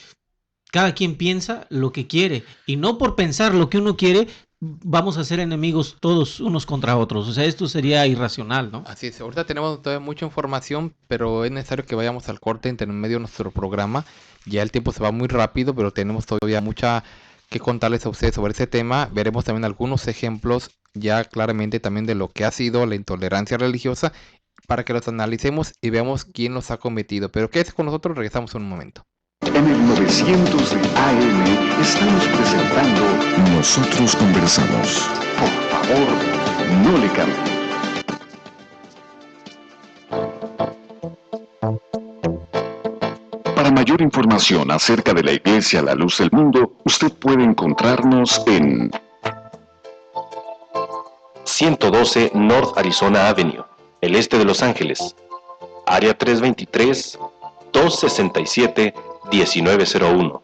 cada quien piensa lo que quiere, y no por pensar lo que uno quiere, vamos a ser enemigos todos unos contra otros. O sea, esto sería irracional, ¿no? Así es, ahorita tenemos todavía mucha información, pero es necesario que vayamos al corte intermedio de nuestro programa. Ya el tiempo se va muy rápido, pero tenemos todavía mucha que contarles a ustedes sobre ese tema. Veremos también algunos ejemplos ya claramente también de lo que ha sido la intolerancia religiosa, para que los analicemos y veamos quién los ha cometido. Pero quédese con nosotros, regresamos en un momento. En el 900 de AM estamos presentando Nosotros Conversamos. Por favor, no le cambie. Para mayor información acerca de la Iglesia La Luz del Mundo, usted puede encontrarnos en 112 North Arizona Avenue, el este de Los Ángeles, área 323-267-1901.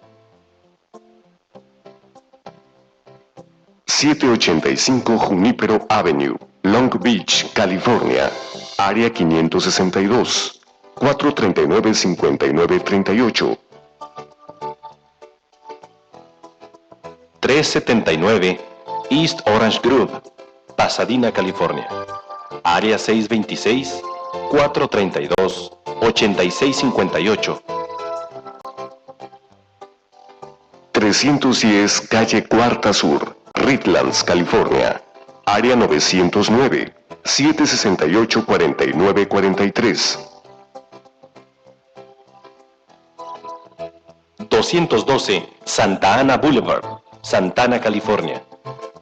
785 Junípero Avenue, Long Beach, California, área 562, 439-5938. 379 East Orange Grove, Pasadena, California, área 626-432-8658. 310 Calle Cuarta Sur, Redlands, California, área 909, 768-4943. 212 Santa Ana Boulevard, Santana, California,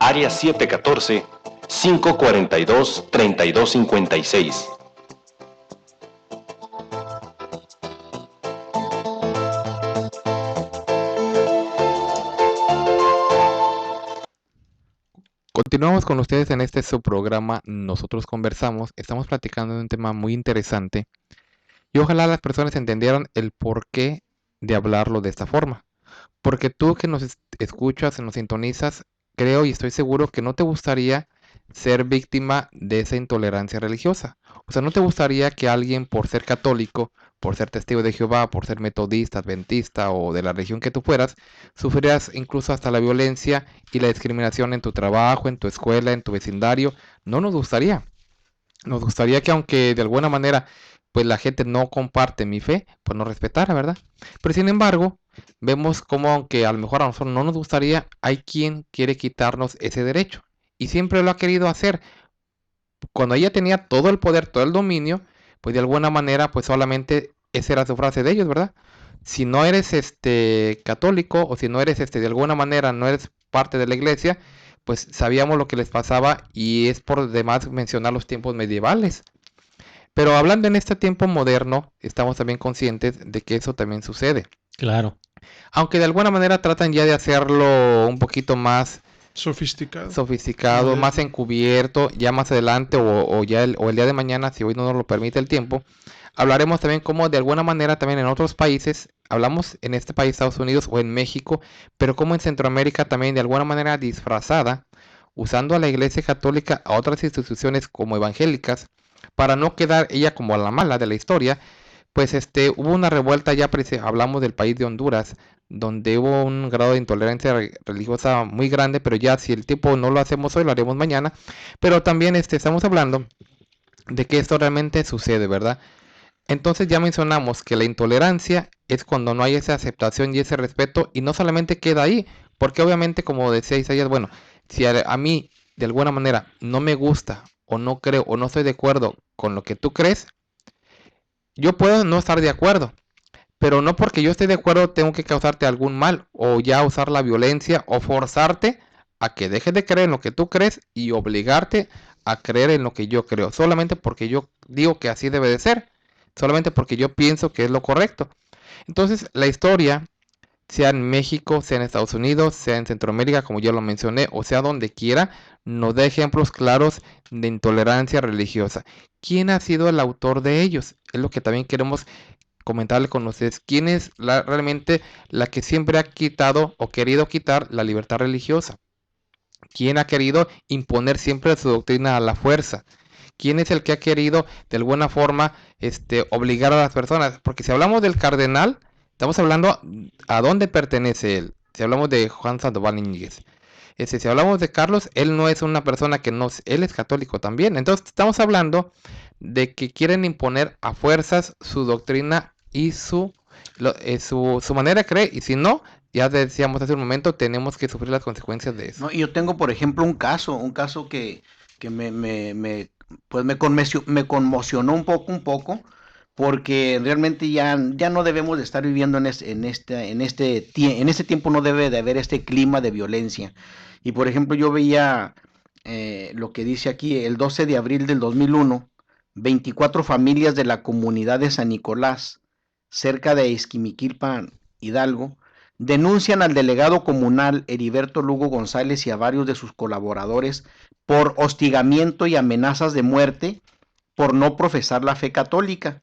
área 714-542-3256. Continuamos con ustedes en este subprograma Nosotros Conversamos. Estamos platicando de un tema muy interesante y ojalá las personas entendieran el porqué de hablarlo de esta forma. Porque tú que nos escuchas, nos sintonizas, creo y estoy seguro que no te gustaría ser víctima de esa intolerancia religiosa. O sea, no te gustaría que alguien, por ser católico, por ser testigo de Jehová, por ser metodista, adventista o de la religión que tú fueras, sufrieras incluso hasta la violencia y la discriminación en tu trabajo, en tu escuela, en tu vecindario. No nos gustaría. Nos gustaría que, aunque de alguna manera pues la gente no comparte mi fe, pues nos respetara, ¿verdad? Pero sin embargo, vemos como, aunque a lo mejor a nosotros no nos gustaría, hay quien quiere quitarnos ese derecho. Y siempre lo ha querido hacer. Cuando ella tenía todo el poder, todo el dominio, pues de alguna manera, pues solamente esa era su frase de ellos, ¿verdad? Si no eres católico, o si no eres de alguna manera, no eres parte de la iglesia, pues sabíamos lo que les pasaba, y es por demás mencionar los tiempos medievales. Pero hablando en este tiempo moderno, estamos también conscientes de que eso también sucede. Claro. Aunque de alguna manera tratan ya de hacerlo un poquito más sofisticado, más encubierto. Ya más adelante o el día de mañana, si hoy no nos lo permite el tiempo, hablaremos también cómo de alguna manera también en otros países, hablamos en este país, Estados Unidos o en México, pero como en Centroamérica también de alguna manera disfrazada, usando a la Iglesia Católica, a otras instituciones como evangélicas, para no quedar ella como la mala de la historia, pues hubo una revuelta, ya hablamos del país de Honduras, donde hubo un grado de intolerancia religiosa muy grande, pero ya si el tipo no lo hacemos hoy, lo haremos mañana. Pero también estamos hablando de que esto realmente sucede, ¿verdad? Entonces ya mencionamos que la intolerancia es cuando no hay esa aceptación y ese respeto, y no solamente queda ahí, porque obviamente, como decía Isaías, bueno, si a mí de alguna manera no me gusta o no creo o no estoy de acuerdo con lo que tú crees, yo puedo no estar de acuerdo, pero no porque yo esté de acuerdo tengo que causarte algún mal o ya usar la violencia o forzarte a que dejes de creer en lo que tú crees y obligarte a creer en lo que yo creo, solamente porque yo digo que así debe de ser, solamente porque yo pienso que es lo correcto. Entonces la historia, sea en México, sea en Estados Unidos, sea en Centroamérica, como ya lo mencioné, o sea donde quiera, nos da ejemplos claros de intolerancia religiosa. ¿Quién ha sido el autor de ellos? Es lo que también queremos comentarle con ustedes. ¿Quién es realmente la que siempre ha quitado o querido quitar la libertad religiosa? ¿Quién ha querido imponer siempre su doctrina a la fuerza? ¿Quién es el que ha querido de alguna forma obligar a las personas? Porque si hablamos del cardenal, estamos hablando a dónde pertenece él. Si hablamos de Juan Sandoval Íñiguez. Si hablamos de Carlos, él no es una persona que no, él es católico también. Entonces estamos hablando de que quieren imponer a fuerzas su doctrina y su manera de creer. Y si no, ya decíamos hace un momento, tenemos que sufrir las consecuencias de eso. No, yo tengo, por ejemplo, un caso que me conmocionó un poco, porque realmente ya no debemos de estar viviendo en este tiempo, no debe de haber este clima de violencia. Y por ejemplo, yo veía lo que dice aquí, el 12 de abril del 2001, 24 familias de la comunidad de San Nicolás, cerca de Izquimiquilpan, Hidalgo, denuncian al delegado comunal Heriberto Lugo González y a varios de sus colaboradores por hostigamiento y amenazas de muerte por no profesar la fe católica.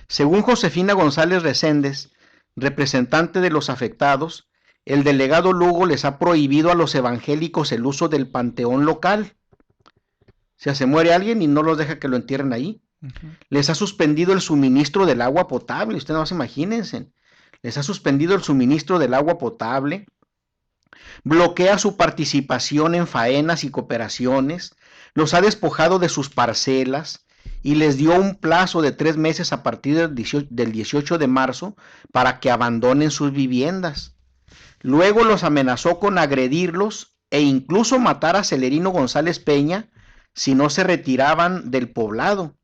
Según Josefina González Reséndez, representante de los afectados, el delegado Lugo les ha prohibido a los evangélicos el uso del panteón local. O sea, se muere alguien y no los deja que lo entierren ahí. Les ha suspendido el suministro del agua potable, ustedes no se imagínense. Les ha suspendido el suministro del agua potable, bloquea su participación en faenas y cooperaciones, los ha despojado de sus parcelas y les dio un plazo de 3 meses a partir del 18 de marzo para que abandonen sus viviendas. Luego los amenazó con agredirlos e incluso matar a Celerino González Peña si no se retiraban del poblado.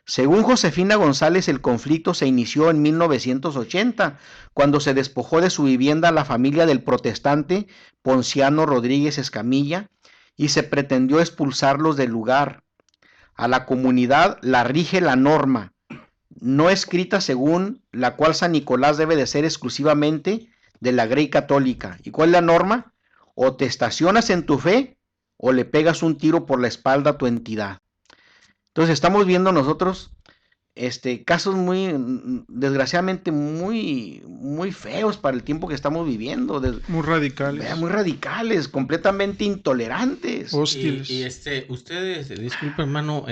Según Josefina González, el conflicto se inició en 1980, cuando se despojó de su vivienda a la familia del protestante Ponciano Rodríguez Escamilla y se pretendió expulsarlos del lugar. A la comunidad la rige la norma, no escrita, según la cual San Nicolás debe de ser exclusivamente de la Grey Católica. ¿Y cuál es la norma? O te estacionas en tu fe o le pegas un tiro por la espalda a tu entidad. Entonces estamos viendo nosotros casos muy, desgraciadamente, muy feos para el tiempo que estamos viviendo. Muy radicales. Muy radicales, completamente intolerantes. Hostiles. Y ustedes, disculpe hermano,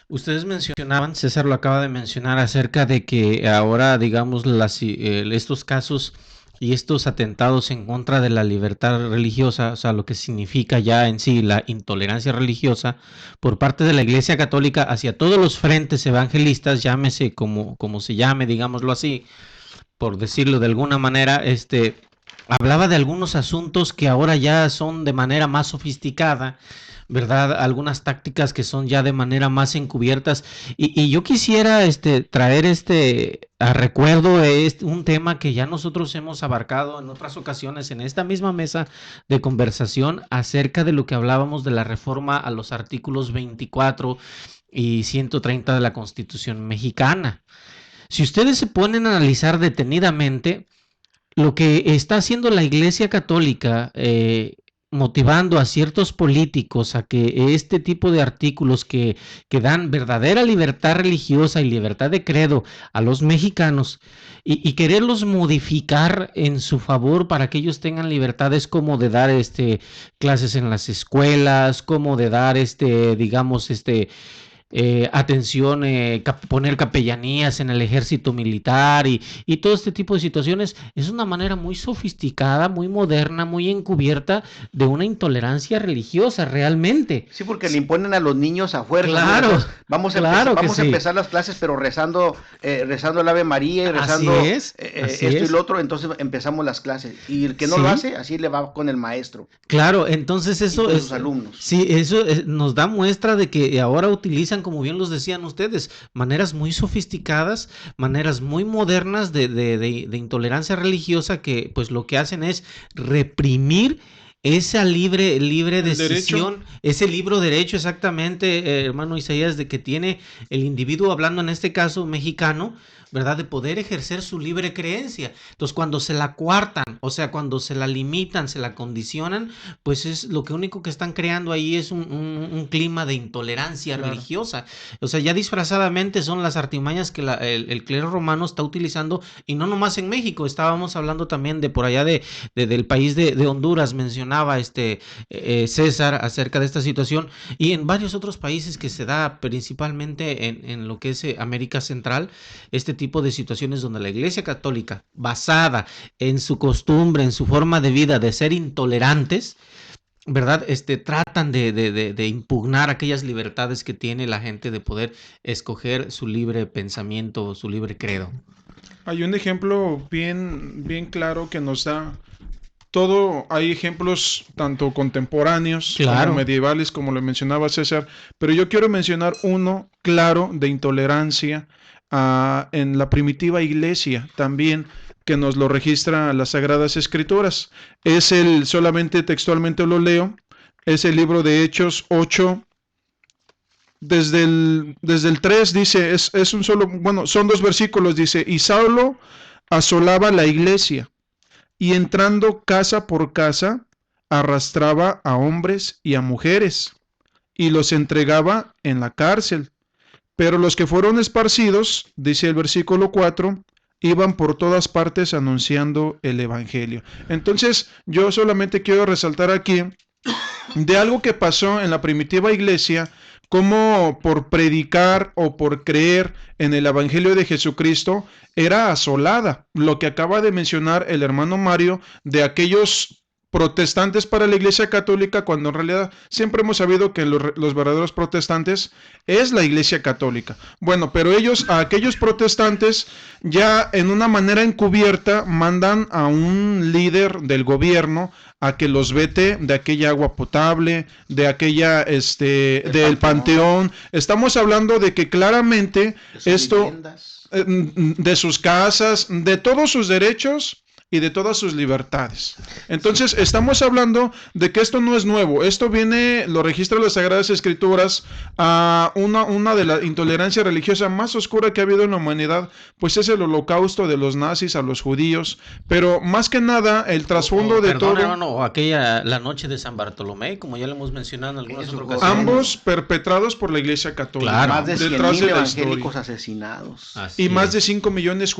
ustedes mencionaban, César lo acaba de mencionar, acerca de que ahora, digamos, estos casos y estos atentados en contra de la libertad religiosa, o sea, lo que significa ya en sí la intolerancia religiosa por parte de la Iglesia Católica hacia todos los frentes evangelistas, llámese como se llame, digámoslo así, por decirlo de alguna manera, hablaba de algunos asuntos que ahora ya son de manera más sofisticada, ¿verdad? Algunas tácticas que son ya de manera más encubiertas. Y yo quisiera traer a recuerdo un tema que ya nosotros hemos abarcado en otras ocasiones en esta misma mesa de conversación acerca de lo que hablábamos de la reforma a los artículos 24 y 130 de la Constitución mexicana. Si ustedes se ponen a analizar detenidamente, lo que está haciendo la Iglesia Católica, motivando a ciertos políticos a que este tipo de artículos que dan verdadera libertad religiosa y libertad de credo a los mexicanos y quererlos modificar en su favor para que ellos tengan libertades, como de dar clases en las escuelas, como de dar digamos atención, poner capellanías en el ejército militar y todo este tipo de situaciones. Es una manera muy sofisticada, muy moderna, muy encubierta de una intolerancia religiosa realmente. Sí, porque le imponen a los niños a fuerza. Claro, ¿no? Vamos a empezar las clases, pero rezando el Ave María y rezando esto y lo otro, entonces empezamos las clases. Y el que no lo hace, así le va con el maestro. Claro, entonces eso es sus alumnos. Sí, eso nos da muestra de que ahora utilizan, como bien los decían ustedes, maneras muy sofisticadas, maneras muy modernas de intolerancia religiosa, que pues lo que hacen es reprimir esa libre decisión, ese libre derecho, exactamente, hermano Isaías, de que tiene el individuo, hablando en este caso mexicano, ¿verdad? De poder ejercer su libre creencia. Entonces, cuando se la coartan, o sea, cuando se la limitan, se la condicionan, pues es lo que único que están creando ahí es un clima de intolerancia religiosa. O sea, ya disfrazadamente son las artimañas que el clero romano está utilizando, y no nomás en México. Estábamos hablando también de por allá del país de Honduras, mencionaba César acerca de esta situación, y en varios otros países que se da principalmente en lo que es América Central, este tipo de situaciones donde la Iglesia Católica, basada en su costumbre, en su forma de vida de ser intolerantes, ¿verdad? Tratan de impugnar aquellas libertades que tiene la gente de poder escoger su libre pensamiento, su libre credo. Hay un ejemplo bien claro que nos da todo. Hay ejemplos tanto contemporáneos como medievales, como lo mencionaba César, pero yo quiero mencionar uno claro de intolerancia en la primitiva iglesia también, que nos lo registra las Sagradas Escrituras. Solamente textualmente lo leo, es el libro de Hechos 8, desde el 3 dice, son 2 versículos, dice: y Saulo asolaba la iglesia, y entrando casa por casa, arrastraba a hombres y a mujeres, y los entregaba en la cárcel. Pero los que fueron esparcidos, dice el versículo 4, iban por todas partes anunciando el evangelio. Entonces, yo solamente quiero resaltar aquí de algo que pasó en la primitiva iglesia, como por predicar o por creer en el evangelio de Jesucristo era asolada. Lo que acaba de mencionar el hermano Mario de aquellos protestantes para la Iglesia Católica, cuando en realidad siempre hemos sabido que los verdaderos protestantes es la Iglesia Católica. Bueno, pero a aquellos protestantes, ya en una manera encubierta, mandan a un líder del gobierno a que los vete de aquella agua potable, de aquella, del panteón. Estamos hablando de que claramente de sus casas, de todos sus derechos y de todas sus libertades. Entonces, estamos hablando de que esto no es nuevo. Esto lo registra las Sagradas Escrituras, a una de la intolerancia religiosa más oscura que ha habido en la humanidad, pues es el holocausto de los nazis a los judíos. Pero más que nada, el trasfondo de todo... la noche de San Bartolomé, como ya lo hemos mencionado en algunas otras ocasiones. Ambos perpetrados por la Iglesia Católica. Claro. Más de 100,000 evangélicos asesinados. Y más de 5 millones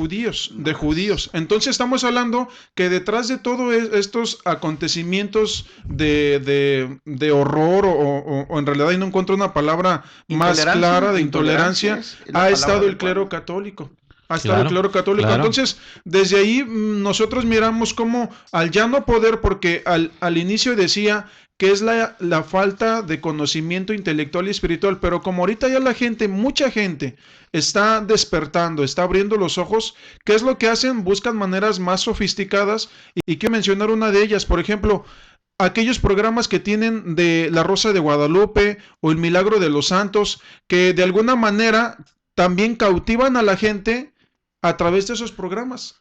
de judíos. Entonces, estamos hablando que detrás de todos estos acontecimientos de horror, o en realidad no encuentro una palabra más clara de intolerancia, ha estado el clero católico. Entonces, desde ahí nosotros miramos cómo, al ya no poder, porque al inicio decía que es la falta de conocimiento intelectual y espiritual, pero como ahorita ya mucha gente está despertando, está abriendo los ojos, ¿qué es lo que hacen? Buscan maneras más sofisticadas, y quiero mencionar una de ellas. Por ejemplo, aquellos programas que tienen de La Rosa de Guadalupe o El Milagro de los Santos, que de alguna manera también cautivan a la gente a través de esos programas.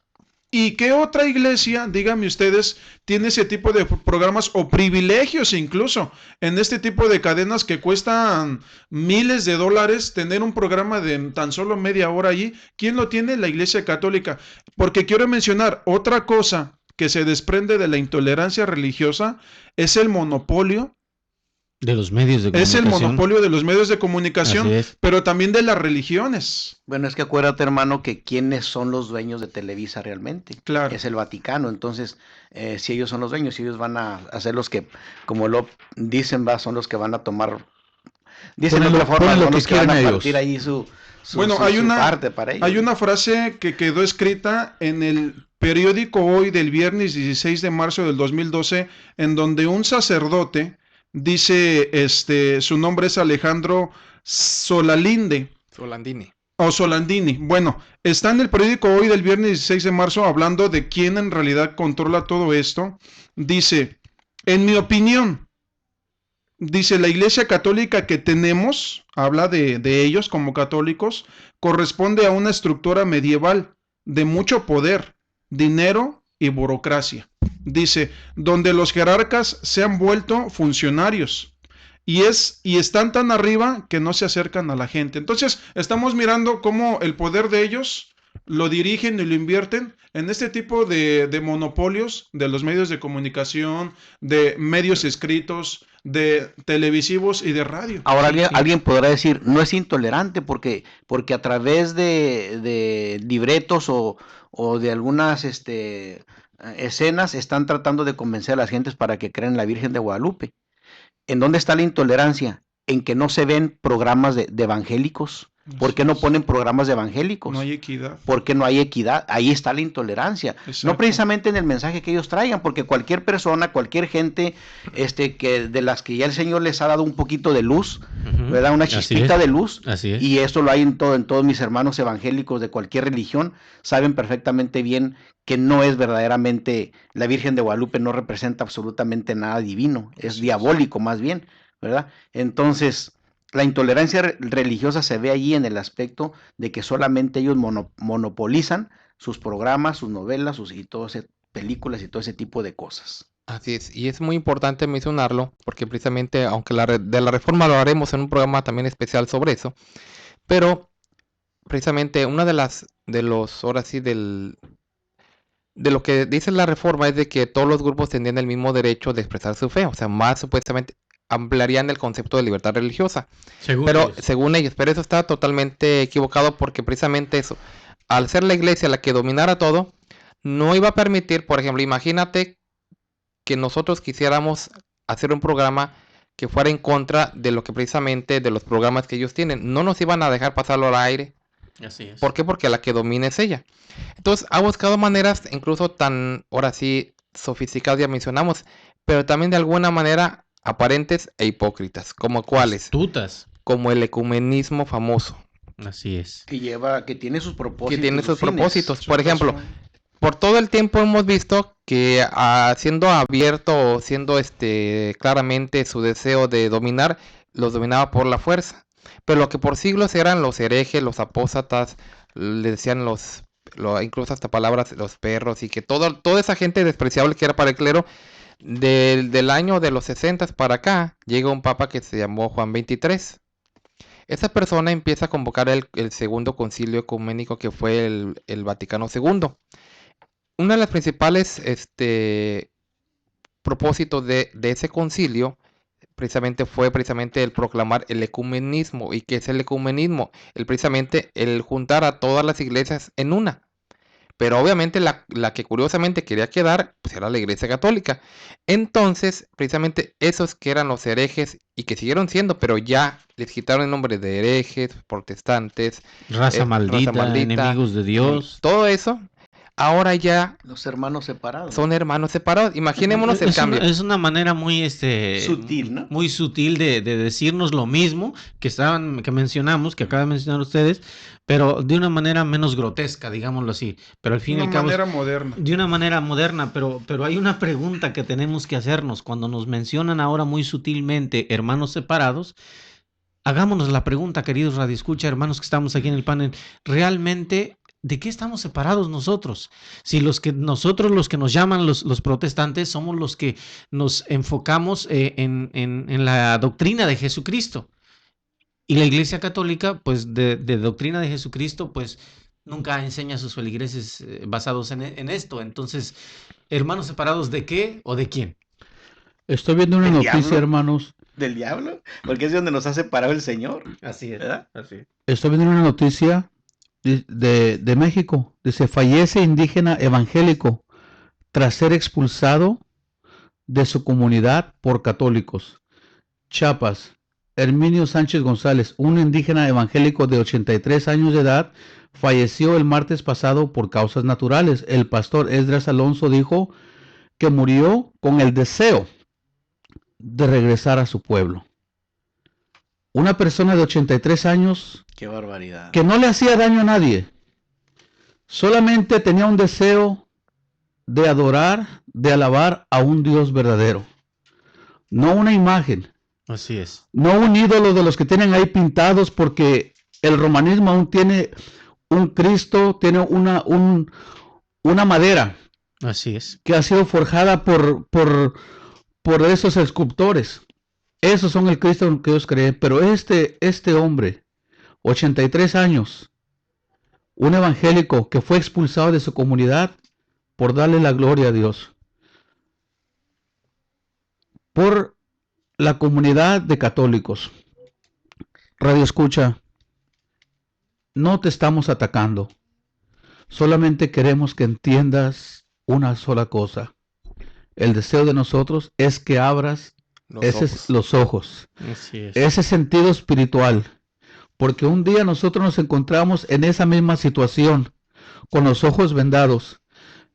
¿Y qué otra iglesia, díganme ustedes, tiene ese tipo de programas o privilegios incluso en este tipo de cadenas que cuestan miles de dólares tener un programa de tan solo media hora allí? ¿Quién lo tiene? La Iglesia Católica. Porque quiero mencionar otra cosa que se desprende de la intolerancia religiosa, es el monopolio de los medios de comunicación. Es el monopolio de los medios de comunicación, pero también de las religiones. Bueno, es que acuérdate, hermano, que quiénes son los dueños de Televisa realmente. Claro. Es el Vaticano. Entonces, si ellos son los dueños, si ellos van a hacer los que, como lo dicen, son los que van a tomar Dicen de Ponen otra lo- forma, ponen lo algunos que que van a quieren partir ellos. ahí su Bueno, su parte para ellos. hay una frase que quedó escrita en el periódico Hoy del viernes 16 de marzo del 2012, en donde un sacerdote dice, su nombre es Alejandro Solalinde, Solandini. o Solandini. Bueno, está en el periódico Hoy del viernes 16 de marzo hablando de quién en realidad controla todo esto. Dice, en mi opinión, dice, la Iglesia Católica que tenemos, habla de ellos como católicos, corresponde a una estructura medieval de mucho poder, dinero y burocracia. Dice, donde los jerarcas se han vuelto funcionarios y están tan arriba que no se acercan a la gente. Entonces, estamos mirando cómo el poder de ellos lo dirigen y lo invierten en este tipo de monopolios de los medios de comunicación, de medios escritos, de televisivos y de radio. Ahora Sí. alguien podrá decir, no es intolerante porque a través de libretos o de algunas escenas están tratando de convencer a las gentes para que crean en la Virgen de Guadalupe. ¿En dónde está la intolerancia? En que no se ven programas de evangélicos. ¿Por qué no ponen programas de evangélicos? No hay equidad. ¿Por qué no hay equidad? Ahí está la intolerancia. Exacto. No precisamente en el mensaje que ellos traigan, porque cualquier persona, cualquier gente que de las que ya el Señor les ha dado un poquito de luz, Ujú. ¿verdad? Una Así chispita es. de luz. Así es. Y esto lo hay en todos mis hermanos evangélicos de cualquier religión, saben perfectamente bien que no es verdaderamente, la Virgen de Guadalupe no representa absolutamente nada divino, es diabólico más bien, ¿verdad? Entonces, la intolerancia religiosa se ve allí en el aspecto de que solamente ellos monopolizan sus programas, sus novelas, películas y todo ese tipo de cosas. Así es, y es muy importante mencionarlo, porque precisamente, aunque de la reforma lo haremos en un programa también especial sobre eso, pero precisamente una de ahora sí, de lo que dice la reforma es de que todos los grupos tendrían el mismo derecho de expresar su fe, o sea, más supuestamente ampliarían el concepto de libertad religiosa, según ellos, pero eso está totalmente equivocado porque precisamente eso, al ser la iglesia la que dominara todo, no iba a permitir, por ejemplo, imagínate que nosotros quisiéramos hacer un programa que fuera en contra de lo que precisamente de los programas que ellos tienen, no nos iban a dejar pasarlo al aire. Así es. ¿Por qué? Porque la que domina es ella. Entonces ha buscado maneras incluso tan, ahora sí, sofisticadas, ya mencionamos, pero también de alguna manera aparentes e hipócritas. ¿Como cuáles? Astutas. Como el ecumenismo famoso. Así es. Que tiene sus propósitos. Que tiene sus fines. propósitos. Por ejemplo, por todo el tiempo hemos visto que siendo abierto o siendo claramente su deseo de dominar, los dominaba por la fuerza. Pero lo que por siglos eran los herejes, los apóstatas, le decían incluso hasta palabras, los perros, y que toda esa gente despreciable que era para el clero, del año de los 60 para acá, llega un papa que se llamó Juan XXIII. Esa persona empieza a convocar el segundo concilio ecuménico que fue el Vaticano II. Uno de los principales propósitos de ese concilio fue el proclamar el ecumenismo. ¿Y qué es el ecumenismo? Precisamente el juntar a todas las iglesias en una. Pero obviamente la que curiosamente quería quedar, pues era la Iglesia Católica. Entonces, precisamente esos que eran los herejes y que siguieron siendo, pero ya les quitaron el nombre de herejes, protestantes, Raza maldita, enemigos de Dios. todo eso, ahora ya los hermanos separados. Son hermanos separados. Imaginémonos el cambio. Es una manera muy sutil, ¿no? Muy sutil de decirnos lo mismo que mencionamos, que acaban de mencionar ustedes, pero de una manera menos grotesca, digámoslo así. Pero al fin y al cabo, de una manera moderna, pero hay una pregunta que tenemos que hacernos cuando nos mencionan ahora muy sutilmente hermanos separados. Hagámonos la pregunta, queridos radioescucha, hermanos que estamos aquí en el panel, ¿realmente de qué estamos separados nosotros? Si los que nos llaman los protestantes somos los que nos enfocamos en la doctrina de Jesucristo. Y la Iglesia Católica, pues de doctrina de Jesucristo, pues nunca enseña a sus feligreses basados en esto. Entonces, hermanos separados, ¿de qué o de quién? Estoy viendo una noticia, hermanos. ¿Del diablo? Porque es de donde nos ha separado el Señor. Así es. ¿Verdad? Así es. Estoy viendo una noticia de México. Dice, fallece indígena evangélico tras ser expulsado de su comunidad por católicos. Chiapas. Herminio Sánchez González, un indígena evangélico de 83 años de edad, falleció el martes pasado por causas naturales. El pastor Esdras Alonso dijo que murió con el deseo de regresar a su pueblo. Una persona de 83 años Qué barbaridad. que no le hacía daño a nadie, solamente tenía un deseo de adorar, de alabar a un Dios verdadero, no una imagen, Así es. no un ídolo de los que tienen ahí pintados, porque el romanismo aún tiene un Cristo, tiene una madera Así es. que ha sido forjada por esos escultores. Esos son el Cristo en que ellos creen. Pero este hombre, 83 años, un evangélico que fue expulsado de su comunidad por darle la gloria a Dios, por la comunidad de católicos. Radio Escucha, no te estamos atacando. Solamente queremos que entiendas una sola cosa. El deseo de nosotros es que abras los ojos, Así es. ese sentido espiritual. Porque un día nosotros nos encontramos en esa misma situación, con los ojos vendados.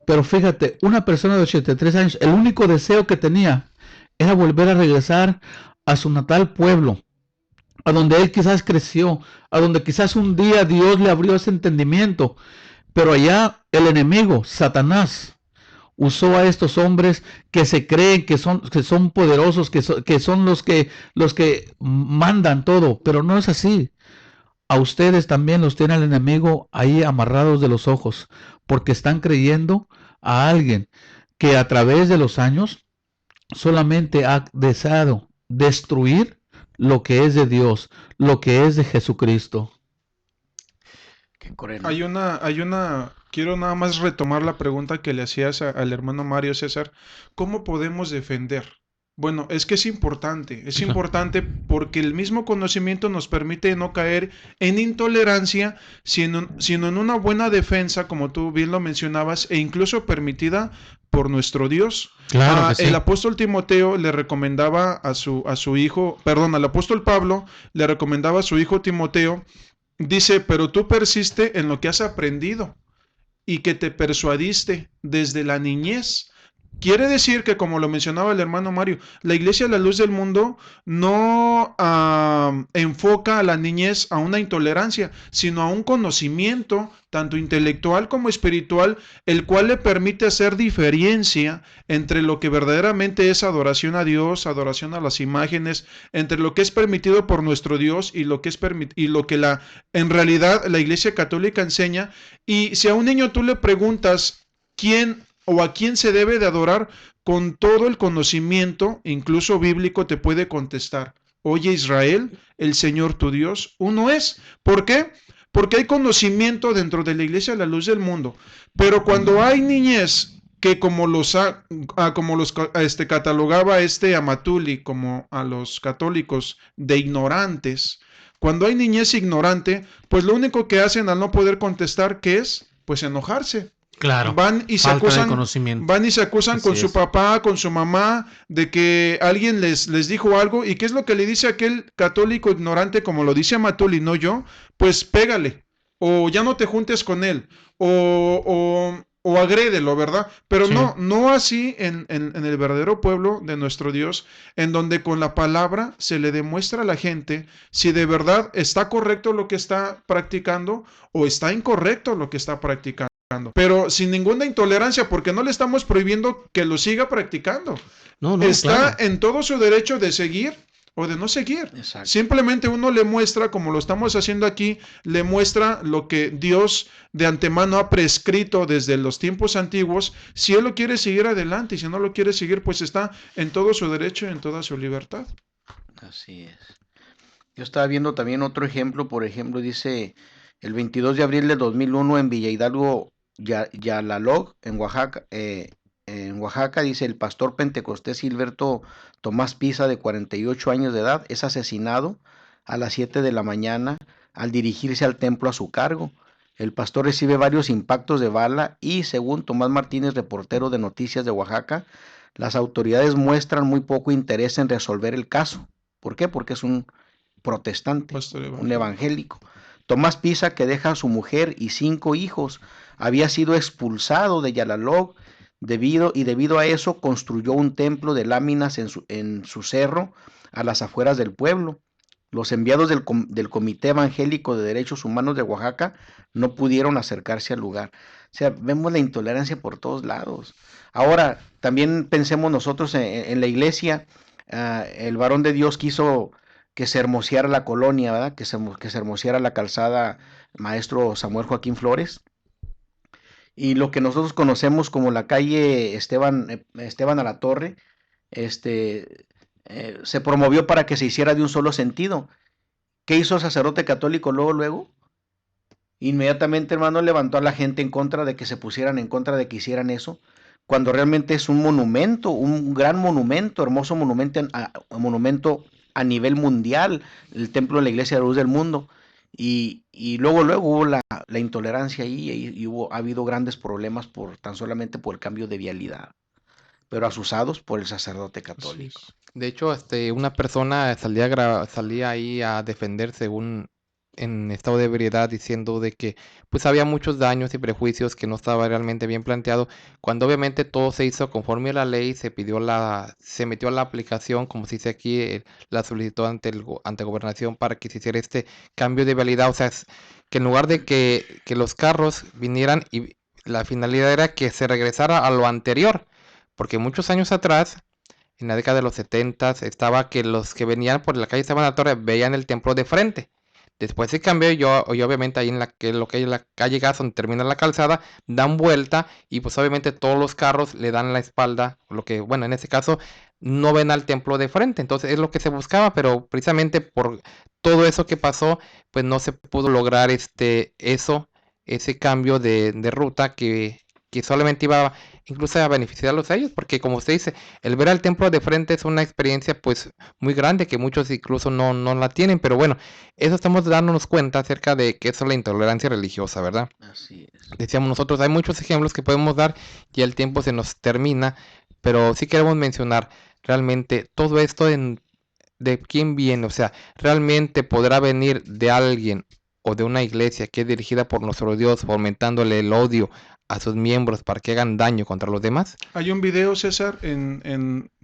Pero fíjate, una persona de 83 años, el único deseo que tenía era volver a regresar a su natal pueblo, a donde él quizás creció, a donde quizás un día Dios le abrió ese entendimiento. Pero allá el enemigo, Satanás, usó a estos hombres que se creen que son poderosos, que son los que mandan todo, pero no es así. A ustedes también los tiene el enemigo ahí amarrados de los ojos, porque están creyendo a alguien que a través de los años solamente ha deseado destruir lo que es de Dios, lo que es de Jesucristo. Qué cruel. Quiero nada más retomar la pregunta que le hacías al hermano Mario César. ¿Cómo podemos defender? Bueno, es que es importante porque el mismo conocimiento nos permite no caer en intolerancia, sino en una buena defensa, como tú bien lo mencionabas, e incluso permitida por nuestro Dios. Claro que sí. El apóstol Timoteo le recomendaba a su hijo, perdón, al apóstol Pablo le recomendaba a su hijo Timoteo, dice, pero tú persiste en lo que has aprendido y que te persuadiste desde la niñez. Quiere decir que, como lo mencionaba el hermano Mario, la Iglesia La Luz del Mundo no enfoca a la niñez a una intolerancia, sino a un conocimiento, tanto intelectual como espiritual, el cual le permite hacer diferencia entre lo que verdaderamente es adoración a Dios, adoración a las imágenes, entre lo que es permitido por nuestro Dios y lo que es en realidad la Iglesia Católica enseña. Y si a un niño tú le preguntas quién o a quién se debe de adorar, con todo el conocimiento, incluso bíblico, te puede contestar: oye Israel, el Señor tu Dios, uno es. ¿Por qué? Porque hay conocimiento dentro de la Iglesia La Luz del Mundo. Pero cuando hay niñez que como los catalogaba Amatuli, como a los católicos de ignorantes, cuando hay niñez ignorante, pues lo único que hacen al no poder contestar, ¿qué es? Pues enojarse. Claro. Van y se acusan con su papá, con su mamá, de que alguien les dijo algo. ¿Y qué es lo que le dice aquel católico ignorante, como lo dice Amatuli, no yo? Pues pégale, o ya no te juntes con él, o agrédelo, ¿verdad? Pero Sí. no así en el verdadero pueblo de nuestro Dios, en donde con la palabra se le demuestra a la gente si de verdad está correcto lo que está practicando o está incorrecto lo que está practicando. Pero sin ninguna intolerancia, porque no le estamos prohibiendo que lo siga practicando. No, Está claro. en todo su derecho de seguir o de no seguir. Exacto. Simplemente uno le muestra, como lo estamos haciendo aquí, le muestra lo que Dios de antemano ha prescrito desde los tiempos antiguos. Si él lo quiere seguir, adelante, y si no lo quiere seguir, pues está en todo su derecho y en toda su libertad. Así es. Yo estaba viendo también otro ejemplo, por ejemplo, dice el 22 de abril de 2001 en Villa Hidalgo, Yalalog, en Oaxaca, dice el pastor pentecostés Gilberto Tomás Pisa, de 48 años de edad, es asesinado a las 7 de la mañana al dirigirse al templo a su cargo. El pastor recibe varios impactos de bala y, según Tomás Martínez, reportero de Noticias de Oaxaca, las autoridades muestran muy poco interés en resolver el caso. ¿Por qué? Porque es un protestante, Pastor un evangélico. Tomás Pisa, que deja a su mujer y 5 hijos, había sido expulsado de Yalalog debido a eso construyó un templo de láminas en su cerro a las afueras del pueblo. Los enviados del Comité Evangélico de Derechos Humanos de Oaxaca no pudieron acercarse al lugar. O sea, vemos la intolerancia por todos lados. Ahora, también pensemos nosotros en la iglesia. El varón de Dios quiso que se hermoseara la colonia, ¿verdad? Que se hermoseara la calzada, maestro Samuel Joaquín Flores. Y lo que nosotros conocemos como la calle Esteban a la Torre, se promovió para que se hiciera de un solo sentido. ¿Qué hizo el sacerdote católico luego? Inmediatamente, hermano, levantó a la gente en contra de que se pusieran en contra de que hicieran eso, cuando realmente es un monumento, un gran monumento, hermoso monumento a nivel mundial, el templo de la Iglesia de la Luz del Mundo. Y luego hubo la intolerancia ahí y ha habido grandes problemas tan solamente por el cambio de vialidad, pero asusados por el sacerdote católico. De hecho, una persona salía ahí a defenderse en estado de ebriedad diciendo de que pues había muchos daños y prejuicios, que no estaba realmente bien planteado, cuando obviamente todo se hizo conforme a la ley, se metió a la aplicación, como se dice aquí, la solicitó ante Gobernación para que se hiciera este cambio de vialidad. O sea, que en lugar de que los carros vinieran, y la finalidad era que se regresara a lo anterior, porque muchos años atrás, en la década de los 70, estaba que los que venían por la calle Esteban a la Torre veían el templo de frente. Después se cambió y obviamente ahí en lo que es la calle Gas, donde termina la calzada, dan vuelta y pues obviamente todos los carros le dan la espalda, bueno, en este caso no ven al templo de frente. Entonces es lo que se buscaba, pero precisamente por todo eso que pasó, pues no se pudo lograr ese cambio de ruta que solamente iba incluso a beneficiarlos a ellos, porque como usted dice, el ver al templo de frente es una experiencia pues muy grande que muchos incluso no la tienen, pero bueno, eso estamos dándonos cuenta acerca de que eso es la intolerancia religiosa, ¿verdad? Así es. Decíamos nosotros, hay muchos ejemplos que podemos dar y el tiempo se nos termina, pero sí queremos mencionar realmente todo esto de quién viene, o sea, realmente podrá venir de alguien o de una iglesia que es dirigida por nuestro Dios, fomentándole el odio a sus miembros para que hagan daño contra los demás. Hay un video, César,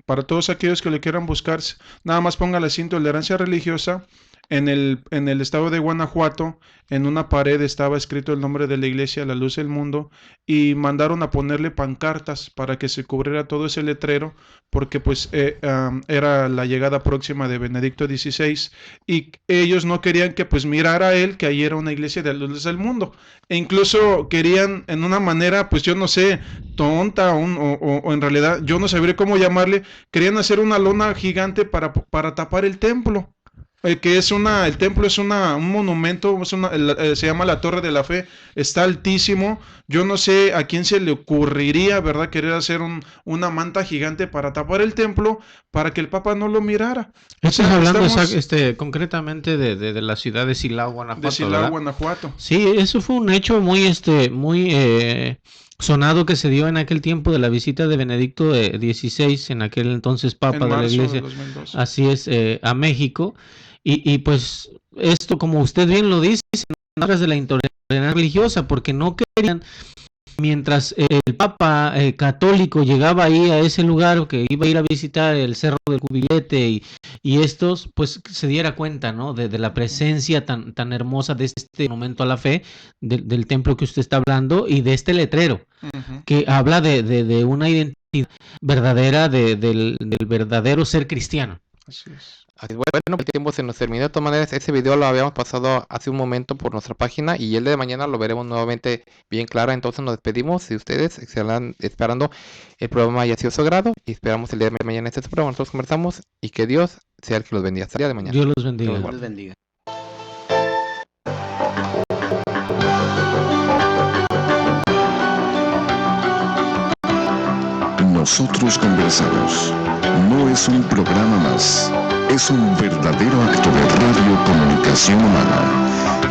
para todos aquellos que le quieran buscar, nada más póngale así, intolerancia religiosa. En el estado de Guanajuato, en una pared estaba escrito el nombre de la iglesia, La Luz del Mundo, y mandaron a ponerle pancartas para que se cubriera todo ese letrero, porque pues era la llegada próxima de Benedicto XVI, y ellos no querían que pues mirara a él que ahí era una iglesia de La Luz del Mundo, e incluso querían en una manera, pues yo no sé, tonta o en realidad yo no sabría cómo llamarle, querían hacer una lona gigante para tapar el templo. El templo es un monumento, se llama la Torre de la Fe, está altísimo. Yo no sé a quién se le ocurriría, ¿verdad?, querer hacer una manta gigante para tapar el templo, para que el Papa no lo mirara. Estás hablando concretamente de la ciudad de Silao, Guanajuato. De Silao, Guanajuato. Sí, eso fue un hecho muy sonado que se dio en aquel tiempo de la visita de Benedicto XVI, en aquel entonces Papa de la Iglesia. 2012. Así es, a México. Y pues esto, como usted bien lo dice, en de la intolerancia religiosa, porque no querían, mientras el Papa católico llegaba ahí a ese lugar, que iba a ir a visitar el Cerro del Cubilete y estos, pues se diera cuenta, ¿no?, de la presencia tan hermosa de este monumento a la fe, del templo que usted está hablando, y de este letrero, que habla de una identidad verdadera, del verdadero ser cristiano. Así es. Bueno, el tiempo se nos terminó. De todas maneras, ese video lo habíamos pasado hace un momento por nuestra página y el de mañana lo veremos nuevamente bien claro. Entonces nos despedimos. Si ustedes estarán esperando el programa haya sido su agrado, y esperamos el día de mañana este programa. Nosotros conversamos y que Dios sea el que los bendiga. Hasta el día de mañana. Dios los bendiga. Dios los bendiga. Nosotros conversamos. No es un programa más, es un verdadero acto de radiocomunicación humana.